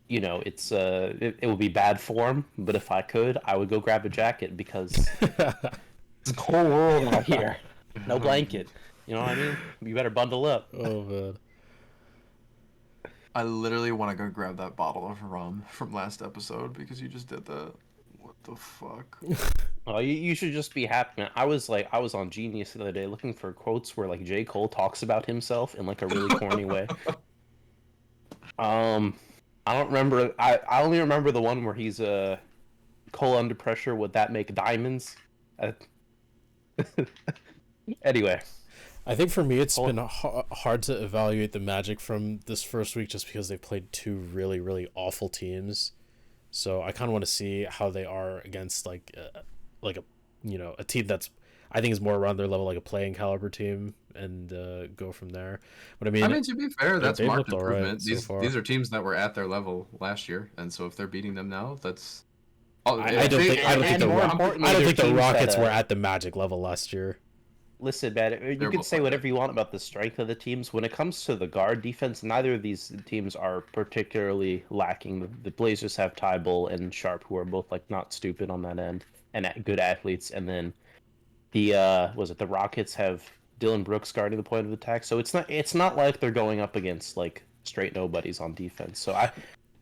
it's it would be bad form. But if I could, I would go grab a jacket because it's a cold world out here. No blanket. You know what I mean? You better bundle up. Oh man. I literally want to go grab that bottle of rum from last episode because you just did that. What the fuck? Oh, you should just be happy, man. I was on Genius the other day looking for quotes where like J. Cole talks about himself in like a really corny way. I don't remember. I only remember the one where he's Cole under pressure. Would that make diamonds? Uh, anyway, I think for me, it's been hard to evaluate the Magic from this first week just because they've played two really, really awful teams. So I kind of want to see how they are against like a a team that's I think is more around their level, like a playing caliber team, and go from there. But I mean, to be fair, that's they've marked looked all right improvement. so far. These are teams that were at their level last year, and so if they're beating them now, that's. Oh, I don't think the Rockets were at the Magic level last year. Listen, man, you can say whatever you want about the strength of the teams. When it comes to the guard defense, neither of these teams are particularly lacking. The Blazers have Tybal and Sharp, who are both like not stupid on that end and good athletes, and then the the Rockets have Dylan Brooks guarding the point of attack. So it's not like they're going up against like straight nobodies on defense. So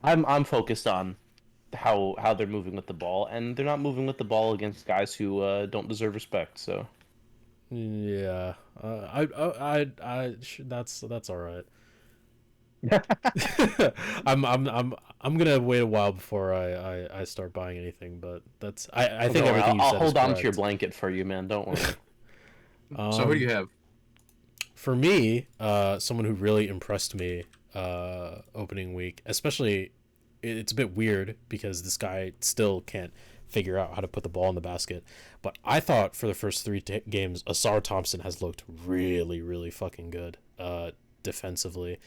I'm focused on how they're moving with the ball, and they're not moving with the ball against guys who don't deserve respect. So. Yeah, that's all right. I'm gonna wait a while before I start buying anything, but that's I think everything you said. I'll hold on to your correct. blanket for you, man. Don't worry. So who do you have? For me, someone who really impressed me opening week, especially it's a bit weird because this guy still can't figure out how to put the ball in the basket. But I thought for the first three games, Asar Thompson has looked really, really fucking good defensively.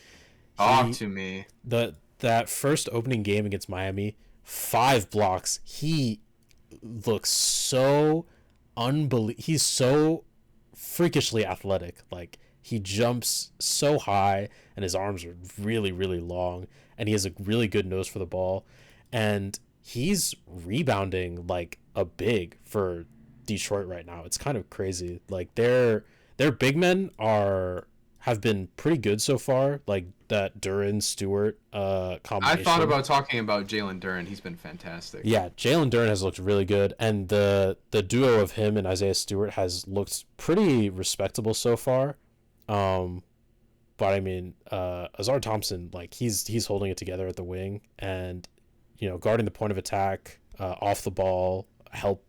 Talk to me. That first opening game against Miami, 5 blocks. He looks so he's so freakishly athletic. Like, he jumps so high and his arms are really, really long, and he has a really good nose for the ball. And he's rebounding like a big for Detroit right now. It's kind of crazy. Like their big men have been pretty good so far. Like that Duren Stewart combination. I thought about talking about Jalen Duren. He's been fantastic. Yeah, Jalen Duren has looked really good, and the duo of him and Isaiah Stewart has looked pretty respectable so far. But I mean, Asar Thompson, like he's holding it together at the wing, and guarding the point of attack, off the ball, help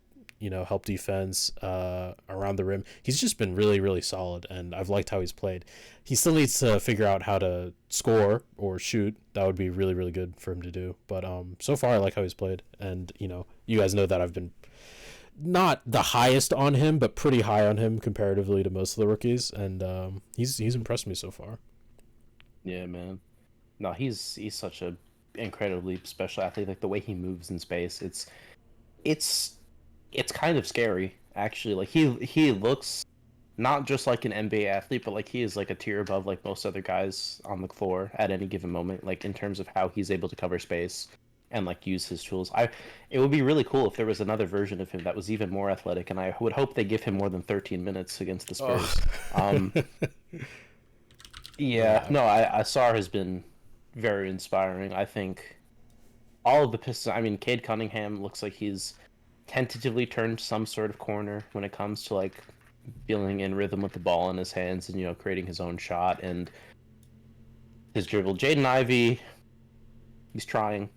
defense around the rim. He's just been really, really solid, and I've liked how he's played. He still needs to figure out how to score or shoot. That would be really, really good for him to do. But so far, I like how he's played, and you guys know that I've been not the highest on him, but pretty high on him comparatively to most of the rookies, and he's impressed me so far. Yeah, man. No, he's such a incredibly special athlete. Like the way he moves in space, it's kind of scary actually. Like he looks not just like an NBA athlete, but like he is like a tier above like most other guys on the floor at any given moment, like in terms of how he's able to cover space and like use his tools. It would be really cool if there was another version of him that was even more athletic, and I would hope they give him more than 13 minutes against the Spurs. Yeah, no, Asar has been very inspiring. I think all of the Pistons, I mean, Cade Cunningham looks like he's tentatively turned some sort of corner when it comes to like feeling in rhythm with the ball in his hands and creating his own shot and his dribble. Jaden Ivey, he's trying.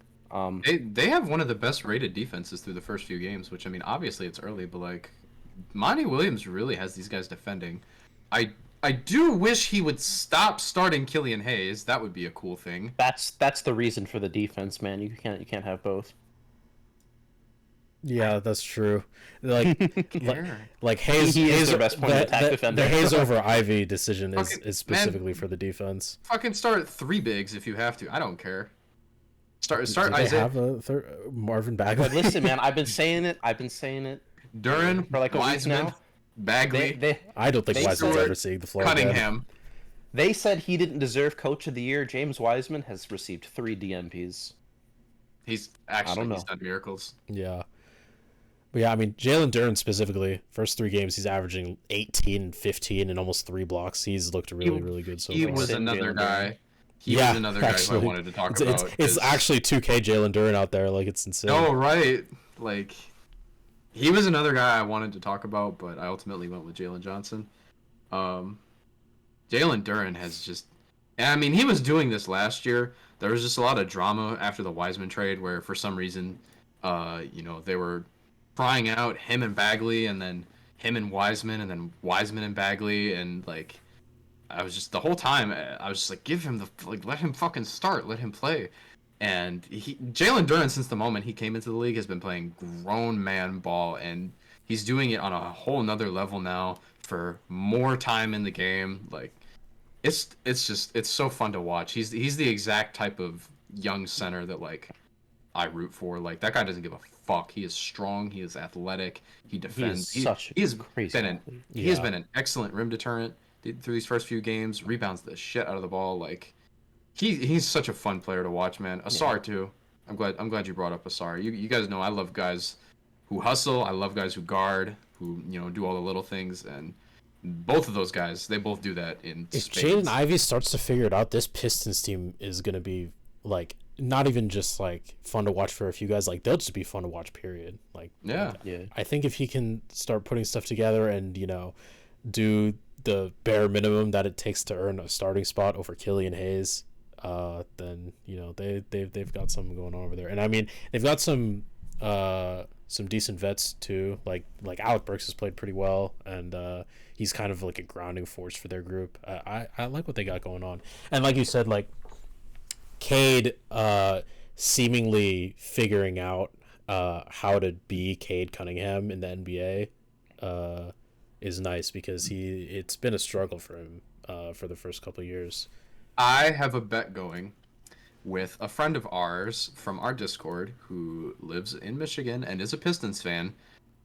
They have one of the best rated defenses through the first few games, which I mean, obviously it's early, but like Monty Williams really has these guys defending. I do wish he would stop starting Killian Hayes. That would be a cool thing. That's the reason for the defense, man. You can't have both. Yeah, that's true. Like Hayes, he is their best point of attack defender. The Hayes over Ivy decision is specifically for the defense. Fucking start 3 bigs if you have to. I don't care. Start Do they Isaiah. have a Marvin Bagley? But listen, man, I've been saying it. Duren for like a week Wiseman, now. Bagley. I don't think Wiseman's ever seeing the floor Cunningham. again. They said he didn't deserve Coach of the Year. James Wiseman has received 3 DMPs. He's done miracles. Yeah. But yeah, I mean, Jalen Duren specifically, first 3 games, he's averaging 18 and 15 and almost 3 blocks. He's looked really, really good so He far. was Sitting another Jalen guy. He Yeah, was another guy who I actually, wanted to talk it's about. it's 'cause- actually 2K Jalen Duren out there. Like, it's insane. Oh, right. Like, he was another guy I wanted to talk about, but I ultimately went with Jalen Johnson. Um, Jalen Duren has just, and I mean, he was doing this last year. There was just a lot of drama after the Wiseman trade, where for some reason, they were trying out him and Bagley, and then him and Wiseman, and then Wiseman and Bagley, and like, I was just the whole time I was just like, give him let him fucking start, let him play. And Jalen Duren, since the moment he came into the league, has been playing grown man ball, and he's doing it on a whole nother level now for more time in the game. Like, it's so fun to watch. He's the exact type of young center that like I root for. Like, that guy doesn't give a fuck. He is strong. He is athletic. He defends. He is such he has crazy been athlete. he has Yeah. been an excellent rim deterrent through these first few games. Rebounds the shit out of the ball. Like, he's such a fun player to watch, man. Asar too. I'm glad you brought up Asar. You guys know I love guys who hustle. I love guys who guard, who do all the little things, and both of those guys, they both do that in If spades. Jaden Ivey starts to figure it out, this Pistons team is gonna be like not even just like fun to watch for a few guys. Like, they'll just be fun to watch. Period. Like, Yeah. Yeah. I think if he can start putting stuff together and do the bare minimum that it takes to earn a starting spot over Killian Hayes, then they've got something going on over there. And I mean, they've got some decent vets too. Like Alec Burks has played pretty well, and he's kind of like a grounding force for their group. I like what they got going on. And like you said, like Cade seemingly figuring out how to be Cade Cunningham in the NBA is nice, because it's been a struggle for him for the first couple of years. I have a bet going with a friend of ours from our Discord who lives in Michigan and is a Pistons fan,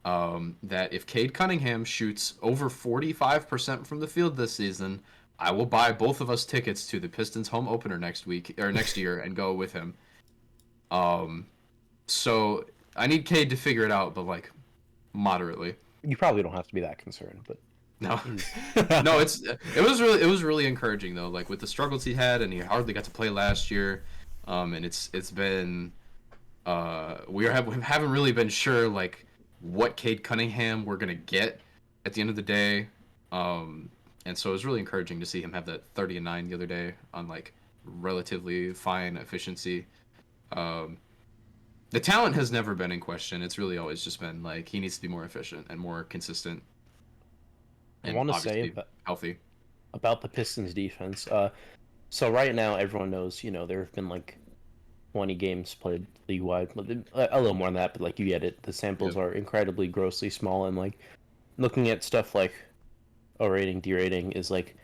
that if Cade Cunningham shoots over 45% from the field this season, I will buy both of us tickets to the Pistons home opener next year and go with him. So I need Cade to figure it out, but like moderately. You probably don't have to be that concerned, but No, no, it was really encouraging though. Like, with the struggles he had, and he hardly got to play last year, and it's been we haven't really been sure like what Cade Cunningham we're gonna get at the end of the day, and so it was really encouraging to see him have that 30 and 9 the other day on like relatively fine efficiency. The talent has never been in question. It's really always just been like he needs to be more efficient and more consistent. I And want to say obviously that healthy. about the Pistons defense. So right now everyone knows, there have been like 20 games played league wide, a little more than that, but like, you get it. The samples Yep. are incredibly grossly small, and like looking at stuff like O rating, D rating is like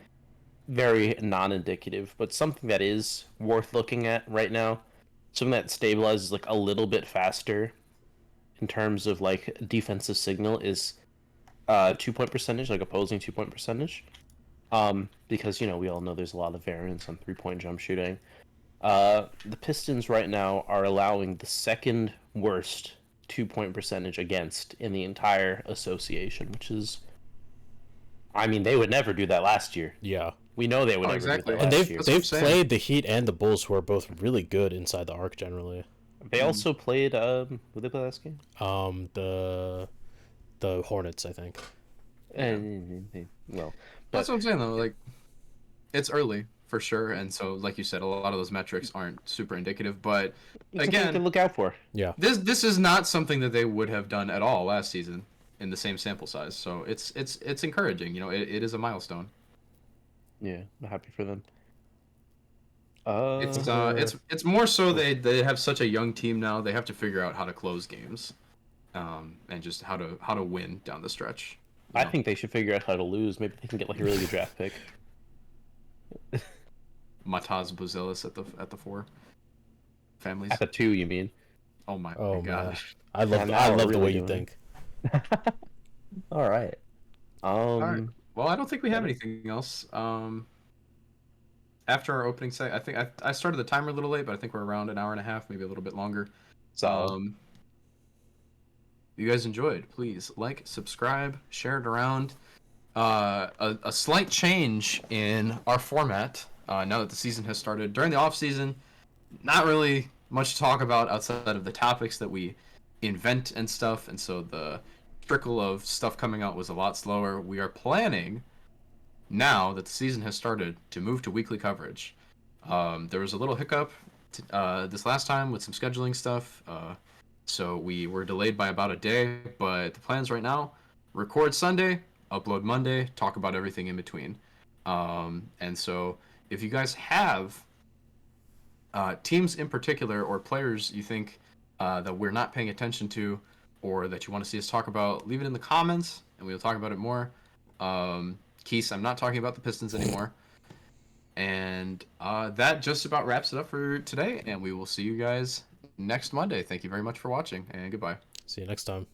very non-indicative, but something that is worth looking at right now, something that stabilizes like a little bit faster in terms of like defensive signal is 2-point percentage, like opposing 2-point percentage. Because we all know there's a lot of variance on 3-point jump shooting. The Pistons right now are allowing the second worst 2-point percentage against in the entire association, which is, I mean, they would never do that last year. Yeah. We know they would never exactly. do that And last year. That's what I'm they've saying. played the Heat and the Bulls, who are both really good inside the arc generally. They also played who they play last game? The Hornets, I think. And well, That's what I'm saying though. Like, it's early for sure, and so like you said, a lot of those metrics aren't super indicative. But it's something to again, look out for. Yeah. this is not something that they would have done at all last season in the same sample size. So it's encouraging. It is a milestone. Yeah, I'm happy for them. It's more so they have such a young team now. They have to figure out how to close games, and just how to win down the stretch. I think they should figure out how to lose. Maybe they can get like a really good draft pick. Mataz Buzelis at the 4 families. At the 2, you mean? Oh my Oh man, gosh. I love And now I we're love the way really you doing think. All right. right. Well, I don't think we have anything else. After our opening set, I think I started the timer a little late, but I think we're around an hour and a half, maybe a little bit longer. So If you guys enjoyed, please like, subscribe, share it around. A slight change in our format now that the season has started. During the off season, not really much to talk about outside of the topics that we invent and stuff, and so the trickle of stuff coming out was a lot slower. We are planning now that the season has started to move to weekly coverage. There was a little hiccup this last time with some scheduling stuff, so we were delayed by about a day, but the plans right now: record Sunday, upload Monday, talk about everything in between. And so if you guys have teams in particular or players you think that we're not paying attention to or that you want to see us talk about, leave it in the comments and we'll talk about it more. Keith, I'm not talking about the Pistons anymore. And that just about wraps it up for today, and we will see you guys next Monday. Thank you very much for watching, and goodbye. See you next time.